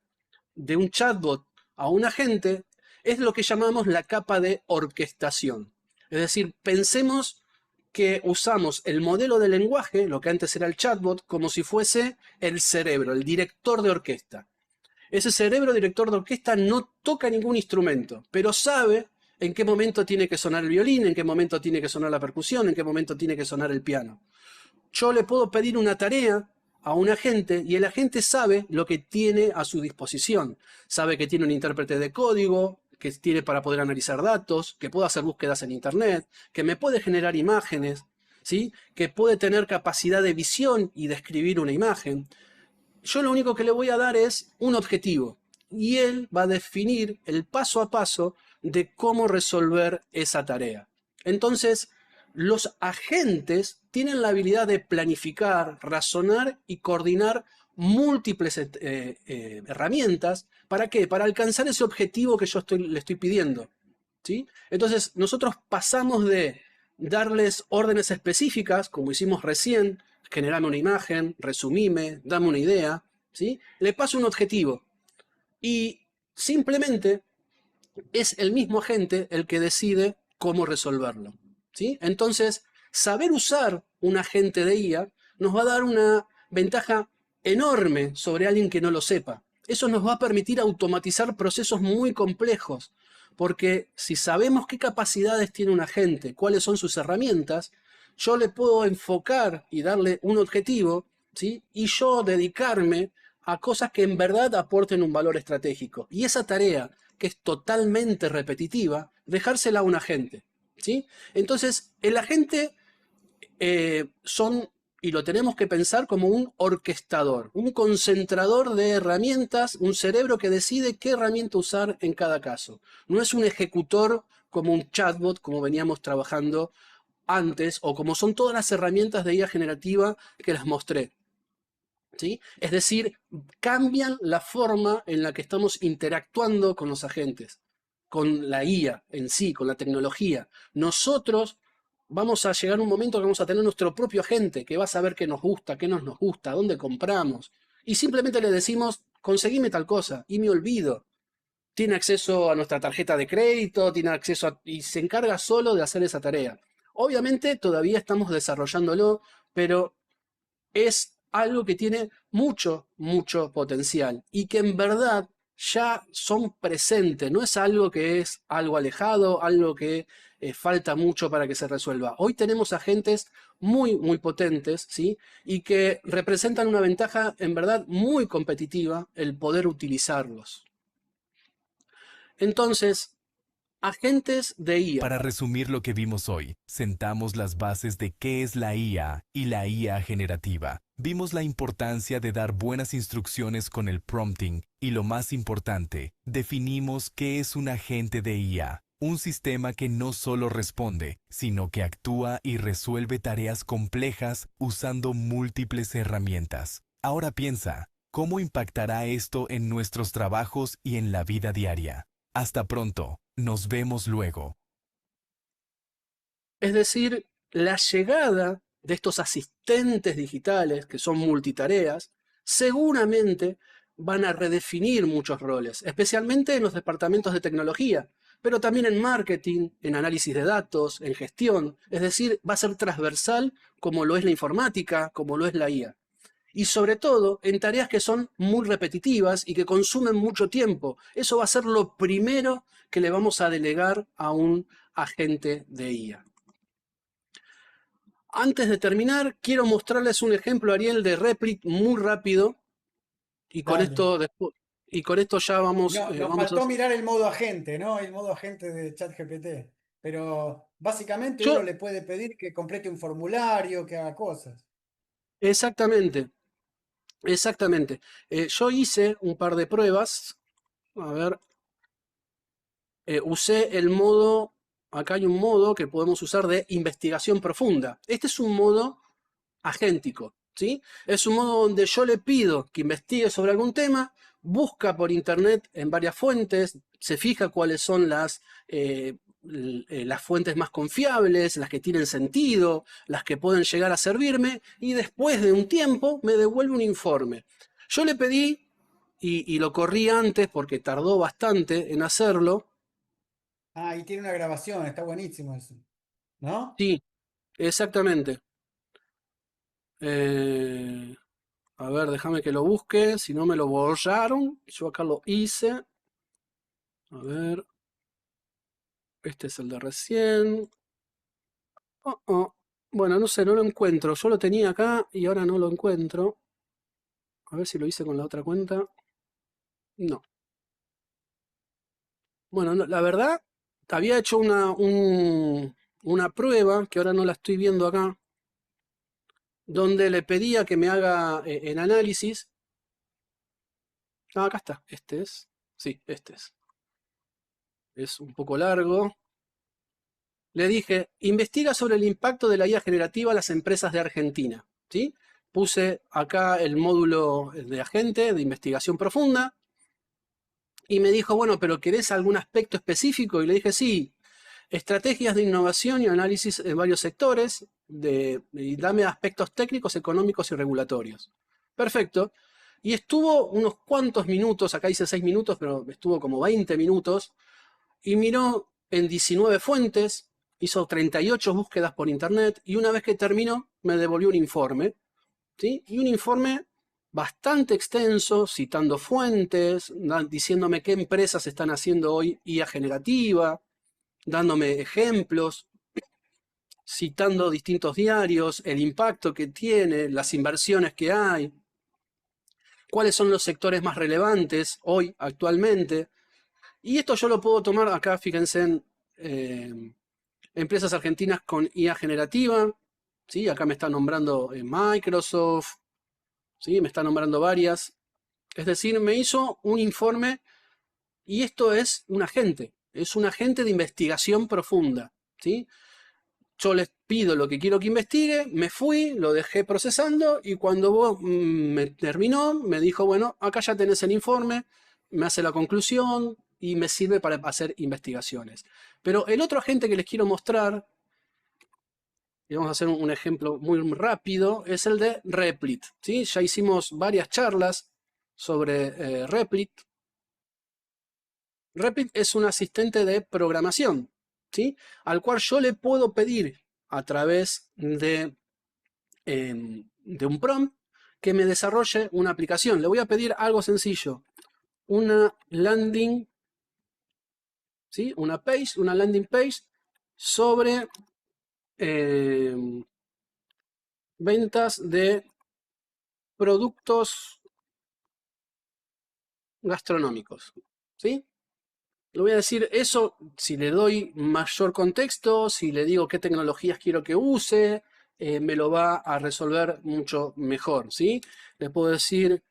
de un chatbot a un agente es lo que llamamos la capa de orquestación. Es decir, pensemos que usamos el modelo de lenguaje, lo que antes era el chatbot, como si fuese el cerebro, el director de orquesta. Ese cerebro director de orquesta no toca ningún instrumento, pero sabe en qué momento tiene que sonar el violín, en qué momento tiene que sonar la percusión, en qué momento tiene que sonar el piano. Yo le puedo pedir una tarea a un agente y el agente sabe lo que tiene a su disposición. Sabe que tiene un intérprete de código, que tiene para poder analizar datos, que puede hacer búsquedas en Internet, que me puede generar imágenes, ¿sí?, que puede tener capacidad de visión y de escribir una imagen. Yo lo único que le voy a dar es un objetivo y él va a definir el paso a paso de cómo resolver esa tarea. Entonces, los agentes tienen la habilidad de planificar, razonar y coordinar múltiples herramientas. ¿Para qué? Para alcanzar ese objetivo que yo le estoy pidiendo, ¿sí? Entonces, nosotros pasamos de darles órdenes específicas, como hicimos recién, generame una imagen, resumime, dame una idea, ¿sí? Le paso un objetivo y simplemente es el mismo agente el que decide cómo resolverlo, ¿sí? Entonces, saber usar un agente de IA nos va a dar una ventaja enorme sobre alguien que no lo sepa. Eso nos va a permitir automatizar procesos muy complejos, porque si sabemos qué capacidades tiene un agente, cuáles son sus herramientas, yo le puedo enfocar y darle un objetivo, ¿sí? Y yo dedicarme a cosas que en verdad aporten un valor estratégico. Y esa tarea, que es totalmente repetitiva, dejársela a un agente, ¿sí? Entonces, el agente y lo tenemos que pensar como un orquestador, un concentrador de herramientas, un cerebro que decide qué herramienta usar en cada caso. No es un ejecutor como un chatbot, como veníamos trabajando antes, o como son todas las herramientas de IA generativa que las mostré, ¿sí? Es decir, cambian la forma en la que estamos interactuando con los agentes, con la IA en sí, con la tecnología. Nosotros vamos a llegar a un momento que vamos a tener nuestro propio agente, que va a saber qué nos gusta, qué no nos gusta, dónde compramos. Y simplemente le decimos, conseguime tal cosa, y me olvido. Tiene acceso a nuestra tarjeta de crédito, tiene acceso y se encarga solo de hacer esa tarea. Obviamente todavía estamos desarrollándolo, pero es algo que tiene mucho, mucho potencial y que en verdad ya son presentes, no es algo que es algo alejado, algo que falta mucho para que se resuelva. Hoy tenemos agentes muy, muy potentes, ¿sí? Y que representan una ventaja en verdad muy competitiva el poder utilizarlos. Entonces, agentes de IA. Para resumir lo que vimos hoy, sentamos las bases de qué es la IA y la IA generativa. Vimos la importancia de dar buenas instrucciones con el prompting y lo más importante, definimos qué es un agente de IA. Un sistema que no solo responde, sino que actúa y resuelve tareas complejas usando múltiples herramientas. Ahora piensa, ¿cómo impactará esto en nuestros trabajos y en la vida diaria? Hasta pronto. Nos vemos luego. Es decir, la llegada de estos asistentes digitales, que son multitareas, seguramente van a redefinir muchos roles, especialmente en los departamentos de tecnología, pero también en marketing, en análisis de datos, en gestión. Es decir, va a ser transversal como lo es la informática, como lo es la IA. Y sobre todo en tareas que son muy repetitivas y que consumen mucho tiempo. Eso va a ser lo primero que le vamos a delegar a un agente de IA. Antes de terminar, quiero mostrarles un ejemplo, Ariel, de Replit muy rápido. Y con esto ya vamos. No, nos faltó mirar el modo agente, ¿no? El modo agente de ChatGPT. Pero básicamente uno Yo, le puede pedir que complete un formulario, que haga cosas. exactamente, exactamente. Yo hice un par de pruebas. A ver, usé el modo, acá hay un modo que podemos usar de investigación profunda. Este es un modo agéntico, ¿sí? Es un modo donde yo le pido que investigue sobre algún tema, busca por internet en varias fuentes, se fija cuáles son las fuentes más confiables, las que tienen sentido, las que pueden llegar a servirme, y después de un tiempo me devuelve un informe. Yo le pedí, y lo corrí antes porque tardó bastante en hacerlo. Ah, y tiene una grabación, está buenísimo eso. ¿No? Sí, exactamente. Eh, a ver, déjame que lo busque, si no me lo borraron. Yo acá lo hice. A ver, este es el de recién. Oh, oh. Bueno, no sé, no lo encuentro. Yo lo tenía acá y ahora no lo encuentro. A ver si lo hice con la otra cuenta. No. Bueno, la verdad, había hecho una prueba, que ahora no la estoy viendo acá, donde le pedía que me haga el análisis. Ah, acá está. Este es. Sí, este es. Es un poco largo. Le dije, investiga sobre el impacto de la IA generativa a las empresas de Argentina, ¿sí? puse acá el módulo de agente de investigación profunda y me dijo, bueno, pero ¿querés algún aspecto específico? Y le dije, sí, estrategias de innovación y análisis en varios sectores, y dame aspectos técnicos, económicos y regulatorios. Perfecto. Y estuvo unos cuantos minutos, acá hice 6 minutos, pero estuvo como 20 minutos, y miró en 19 fuentes, hizo 38 búsquedas por internet, y una vez que terminó, me devolvió un informe, ¿sí? Y un informe bastante extenso, citando fuentes, diciéndome qué empresas están haciendo hoy IA generativa, dándome ejemplos, citando distintos diarios, el impacto que tiene, las inversiones que hay, cuáles son los sectores más relevantes hoy, actualmente. Y esto yo lo puedo tomar acá, fíjense en empresas argentinas con IA generativa, ¿sí? Acá me está nombrando Microsoft, ¿sí? Me está nombrando varias. Es decir, me hizo un informe y esto es un agente de investigación profunda, ¿sí? Yo les pido lo que quiero que investigue, me fui, lo dejé procesando y cuando me terminó, me dijo, bueno, acá ya tenés el informe, me hace la conclusión y me sirve para hacer investigaciones. Pero el otro agente que les quiero mostrar, y vamos a hacer un ejemplo muy rápido, es el de Replit, ¿sí? Ya hicimos varias charlas sobre Replit. Replit es un asistente de programación, ¿sí? Al cual yo le puedo pedir a través de un prompt que me desarrolle una aplicación. Le voy a pedir algo sencillo, una landing, ¿sí? Una landing page sobre ventas de productos gastronómicos, ¿sí? Le voy a decir eso, si le doy mayor contexto, si le digo qué tecnologías quiero que use, me lo va a resolver mucho mejor, ¿sí? Le puedo decir,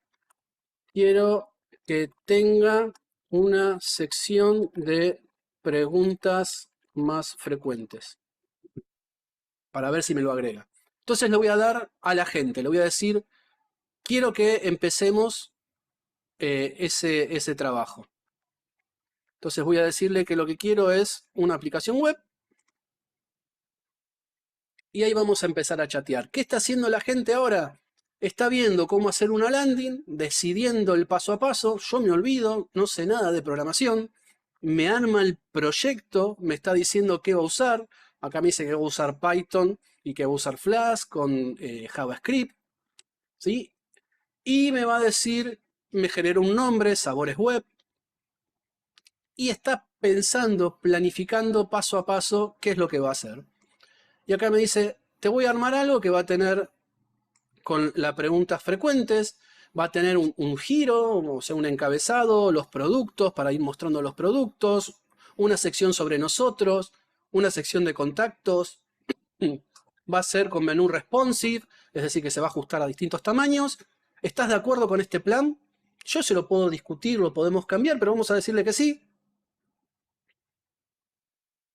quiero que tenga una sección de preguntas más frecuentes, para ver si me lo agrega. Entonces le voy a dar a la gente, le voy a decir, quiero que empecemos ese trabajo. Entonces voy a decirle que lo que quiero es una aplicación web y ahí vamos a empezar a chatear. ¿Qué está haciendo la gente ahora? Está viendo cómo hacer una landing, decidiendo el paso a paso. Yo me olvido, no sé nada de programación. Me arma el proyecto, me está diciendo qué va a usar. Acá me dice que va a usar Python y que va a usar Flash con JavaScript, ¿sí? Y me va a decir, me generó un nombre, Sabores Web. Y está pensando, planificando paso a paso qué es lo que va a hacer. Y acá me dice, te voy a armar algo que va a tener con las preguntas frecuentes, va a tener un giro, o sea, un encabezado, los productos para ir mostrando los productos, una sección sobre nosotros, una sección de contactos, va a ser con menú responsive, es decir, que se va a ajustar a distintos tamaños. ¿Estás de acuerdo con este plan? Yo se lo puedo discutir, lo podemos cambiar, pero vamos a decirle que sí.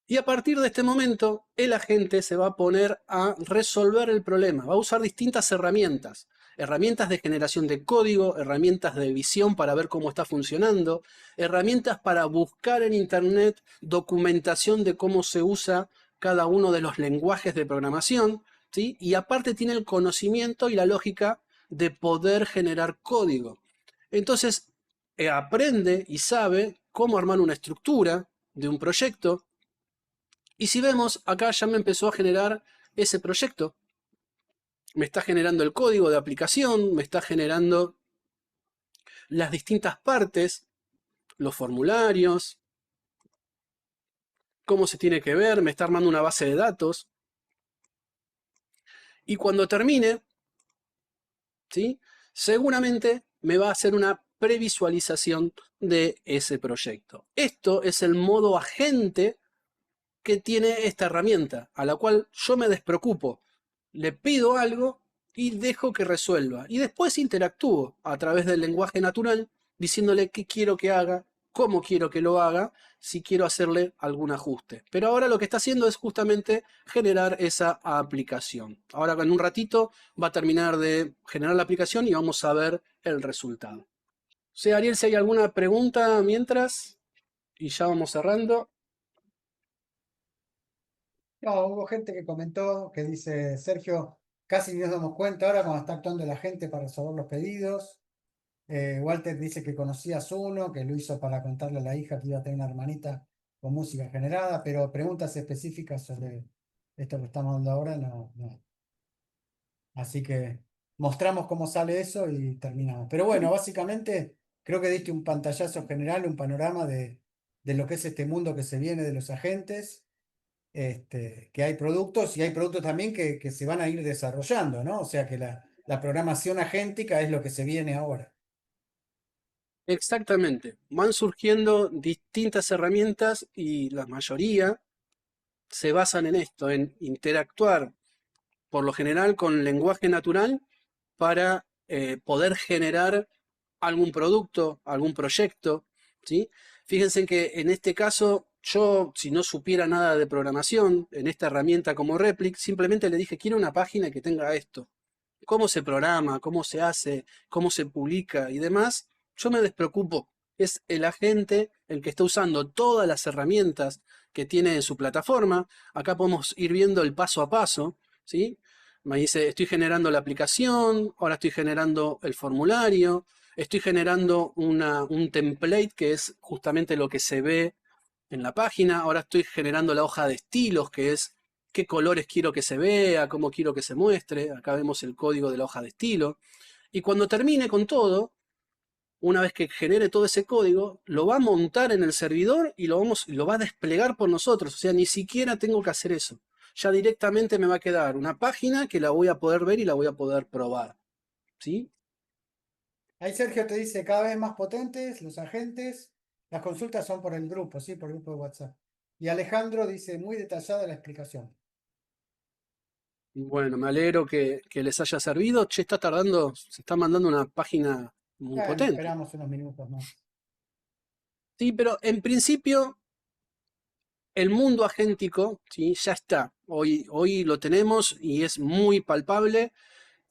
Y a partir de este momento, el agente se va a poner a resolver el problema. Va a usar distintas herramientas. Herramientas de generación de código, herramientas de visión para ver cómo está funcionando, herramientas para buscar en Internet documentación de cómo se usa cada uno de los lenguajes de programación, ¿sí? Y aparte tiene el conocimiento y la lógica de poder generar código. Entonces, aprende y sabe cómo armar una estructura de un proyecto. Y si vemos, acá ya me empezó a generar ese proyecto. Me está generando el código de aplicación, me está generando las distintas partes, los formularios, cómo se tiene que ver, me está armando una base de datos. Y cuando termine, ¿sí? Seguramente me va a hacer una previsualización de ese proyecto. Esto es el modo agente que tiene esta herramienta, a la cual yo me despreocupo. Le pido algo y dejo que resuelva. Y después interactúo a través del lenguaje natural, diciéndole qué quiero que haga, cómo quiero que lo haga, si quiero hacerle algún ajuste. Pero ahora lo que está haciendo es justamente generar esa aplicación. Ahora en un ratito va a terminar de generar la aplicación y vamos a ver el resultado. O sea, Ariel, si hay alguna pregunta mientras, y ya vamos cerrando. No, hubo gente que comentó que dice, Sergio, casi ni nos damos cuenta ahora cómo está actuando la gente para resolver los pedidos. Walter dice que conocías uno, que lo hizo para contarle a la hija que iba a tener una hermanita con música generada, pero preguntas específicas sobre esto que estamos hablando ahora, no. Así que mostramos cómo sale eso y terminamos. Pero bueno, básicamente creo que diste un pantallazo general, un panorama de lo que es este mundo que se viene de los agentes, que hay productos y hay productos también que se van a ir desarrollando, ¿no? O sea que la programación agéntica es lo que se viene ahora. Exactamente. Van surgiendo distintas herramientas y la mayoría se basan en esto, en interactuar por lo general con lenguaje natural para poder generar algún producto, algún proyecto, ¿sí? Fíjense que en este caso yo, si no supiera nada de programación, en esta herramienta como Replic, simplemente le dije, quiero una página que tenga esto. Cómo se programa, cómo se hace, cómo se publica y demás, yo me despreocupo. Es el agente el que está usando todas las herramientas que tiene en su plataforma. Acá podemos ir viendo el paso a paso, ¿sí? Me dice, estoy generando la aplicación, ahora estoy generando el formulario, estoy generando un template que es justamente lo que se ve en la página, ahora estoy generando la hoja de estilos, que es qué colores quiero que se vea, cómo quiero que se muestre. Acá vemos el código de la hoja de estilo. Y cuando termine con todo, una vez que genere todo ese código, lo va a montar en el servidor y lo va a desplegar por nosotros. O sea, ni siquiera tengo que hacer eso. Ya directamente me va a quedar una página que la voy a poder ver y la voy a poder probar. ¿Sí? Ahí Sergio te dice cada vez más potentes los agentes. Las consultas son por el grupo, ¿sí? Por el grupo de WhatsApp. Y Alejandro dice muy detallada la explicación. Bueno, me alegro que les haya servido. Che, está tardando, se está mandando una página muy Bueno, potente. esperamos unos minutos más. Sí, pero en principio el mundo agéntico, ¿sí? Ya está. Hoy lo tenemos y es muy palpable.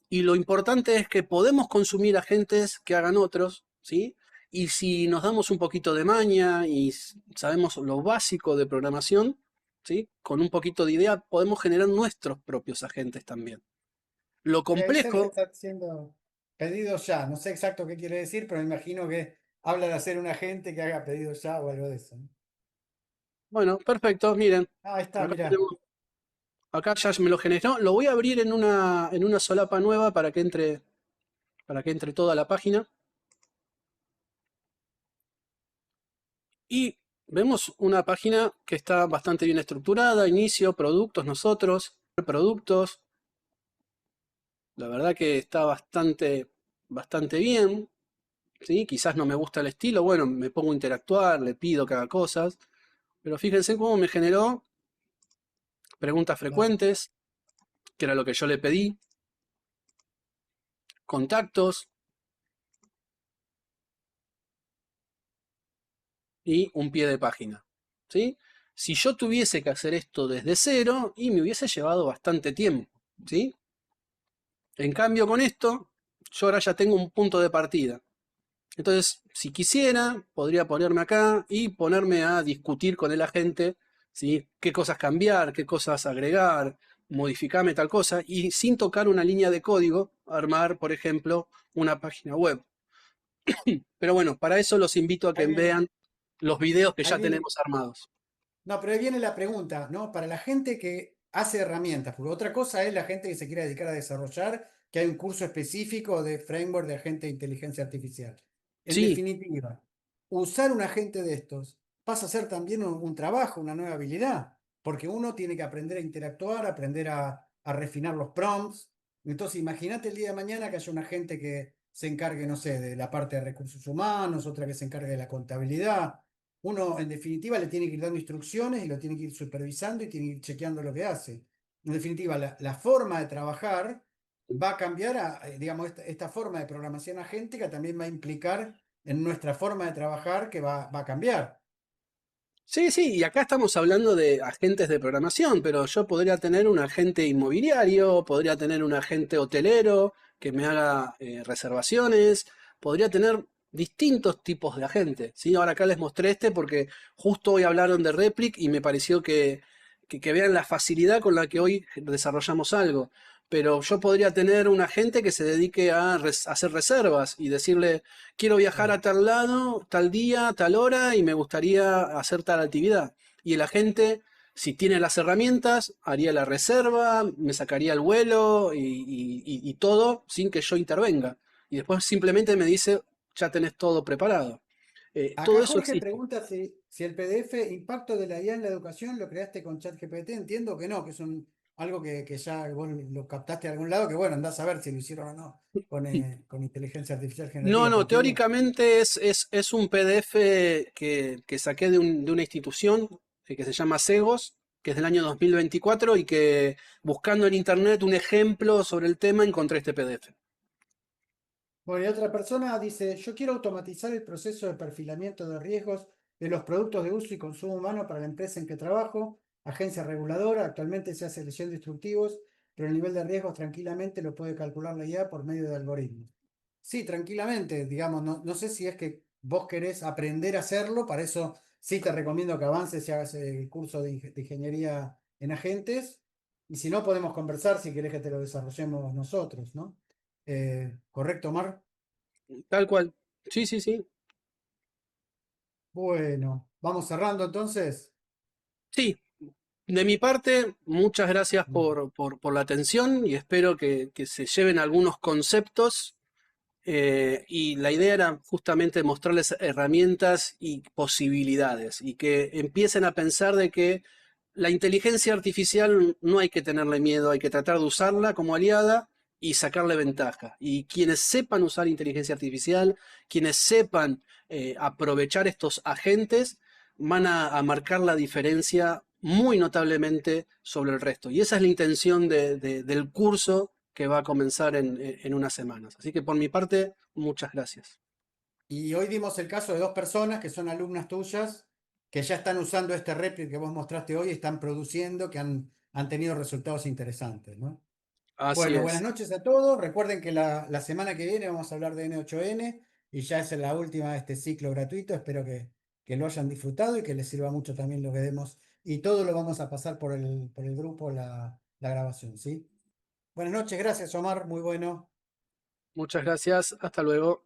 Y lo importante es que podemos consumir agentes que hagan otros, ¿sí? Y si nos damos un poquito de maña y sabemos lo básico de programación, ¿sí? Con un poquito de idea podemos generar nuestros propios agentes también. Lo Ahí Sergio complejo, está haciendo pedidos ya. No sé exacto qué quiere decir, pero me imagino que habla de hacer un agente que haga pedidos ya o algo de eso, ¿no? bueno, perfecto, miren, Ah, ahí está, acá mirá. tenemos, acá ya me lo generó. Lo voy a abrir en una solapa nueva para que entre toda la página. Y vemos una página que está bastante bien estructurada, inicio, productos, nosotros, productos. La verdad que está bastante bien, ¿sí? Quizás no me gusta el estilo, bueno, me pongo a interactuar, le pido que haga cosas, pero fíjense cómo me generó preguntas Claro. frecuentes, que era lo que yo le pedí, contactos y un pie de página, ¿sí? Si yo tuviese que hacer esto desde cero, y me hubiese llevado bastante tiempo, ¿sí? En cambio, con esto, yo ahora ya tengo un punto de partida. Entonces, si quisiera, podría ponerme acá y ponerme a discutir con el agente, ¿sí? Qué cosas cambiar, qué cosas agregar, modificarme tal cosa, y sin tocar una línea de código, armar, por ejemplo, una página web. Pero bueno, para eso los invito a que Ahí viene, vean los videos que ahí ya viene. tenemos armados. No, pero ahí viene la pregunta, ¿no? Para la gente que hace herramientas, porque otra cosa es la gente que se quiere dedicar a desarrollar, que hay un curso específico de framework de agente de inteligencia artificial. En Sí, definitiva, usar un agente de estos pasa a ser también un trabajo, una nueva habilidad, porque uno tiene que aprender a interactuar, aprender a refinar los prompts. Entonces, imagínate el día de mañana que haya un agente que se encargue, no sé, de la parte de recursos humanos, otra que se encargue de la contabilidad. Uno, en definitiva, le tiene que ir dando instrucciones y lo tiene que ir supervisando y tiene que ir chequeando lo que hace. En definitiva, la forma de trabajar va a cambiar digamos, esta forma de programación agéntica también va a implicar en nuestra forma de trabajar que va a cambiar. Sí, sí, y acá estamos hablando de agentes de programación, pero yo podría tener un agente inmobiliario, podría tener un agente hotelero que me haga reservaciones, podría tener distintos tipos de agentes, ¿sí? Ahora acá les mostré este porque justo hoy hablaron de Replic y me pareció que vean la facilidad con la que hoy desarrollamos algo. Pero yo podría tener un agente que se dedique a hacer reservas y decirle, quiero viajar a tal lado, tal día, tal hora y me gustaría hacer tal actividad. Y el agente, si tiene las herramientas, haría la reserva, me sacaría el vuelo y todo sin que yo intervenga. Y después simplemente me dice, ya tenés todo preparado. Todo Acá eso Jorge existe. pregunta si el PDF, impacto de la IA en la educación, lo creaste con ChatGPT. Entiendo que no, que es algo que ya vos lo captaste de algún lado, que bueno, andás a ver si lo hicieron o no con inteligencia artificial No, generativa, pero no, entiendo. teóricamente es un PDF que saqué de una institución que se llama Segos, que es del año 2024 y que buscando en internet un ejemplo sobre el tema encontré este PDF. Bueno, y otra persona dice, yo quiero automatizar el proceso de perfilamiento de riesgos de los productos de uso y consumo humano para la empresa en que trabajo, agencia reguladora, actualmente se hace leyendo instructivos, pero el nivel de riesgos tranquilamente lo puede calcular la IA por medio de algoritmos. Sí, tranquilamente, digamos, no sé si es que vos querés aprender a hacerlo, para eso sí te recomiendo que avances y hagas el curso de ingeniería en agentes, y si no podemos conversar si querés que te lo desarrollemos nosotros, ¿no? ¿Correcto, Mar? Tal cual. Sí, sí, sí. Bueno, vamos cerrando entonces. Sí, de mi parte, muchas gracias por la atención y espero que se lleven algunos conceptos. Y la idea era justamente mostrarles herramientas y posibilidades y que empiecen a pensar de que la inteligencia artificial no hay que tenerle miedo, hay que tratar de usarla como aliada y sacarle ventaja. Y quienes sepan usar inteligencia artificial, quienes sepan aprovechar estos agentes, van a marcar la diferencia muy notablemente sobre el resto. Y esa es la intención del curso que va a comenzar en unas semanas. Así que por mi parte, muchas gracias. Y hoy dimos el caso de dos personas que son alumnas tuyas, que ya están usando este réplica que vos mostraste hoy, están produciendo, que han tenido resultados interesantes, ¿no? Así Bueno, buenas es. noches a todos. Recuerden que la semana que viene vamos a hablar de N8N y ya es la última de este ciclo gratuito. Espero que lo hayan disfrutado y que les sirva mucho también lo que demos. Y todo lo vamos a pasar por el grupo, la grabación, ¿sí? Buenas noches, gracias Omar, muy bueno. Muchas gracias. Hasta luego.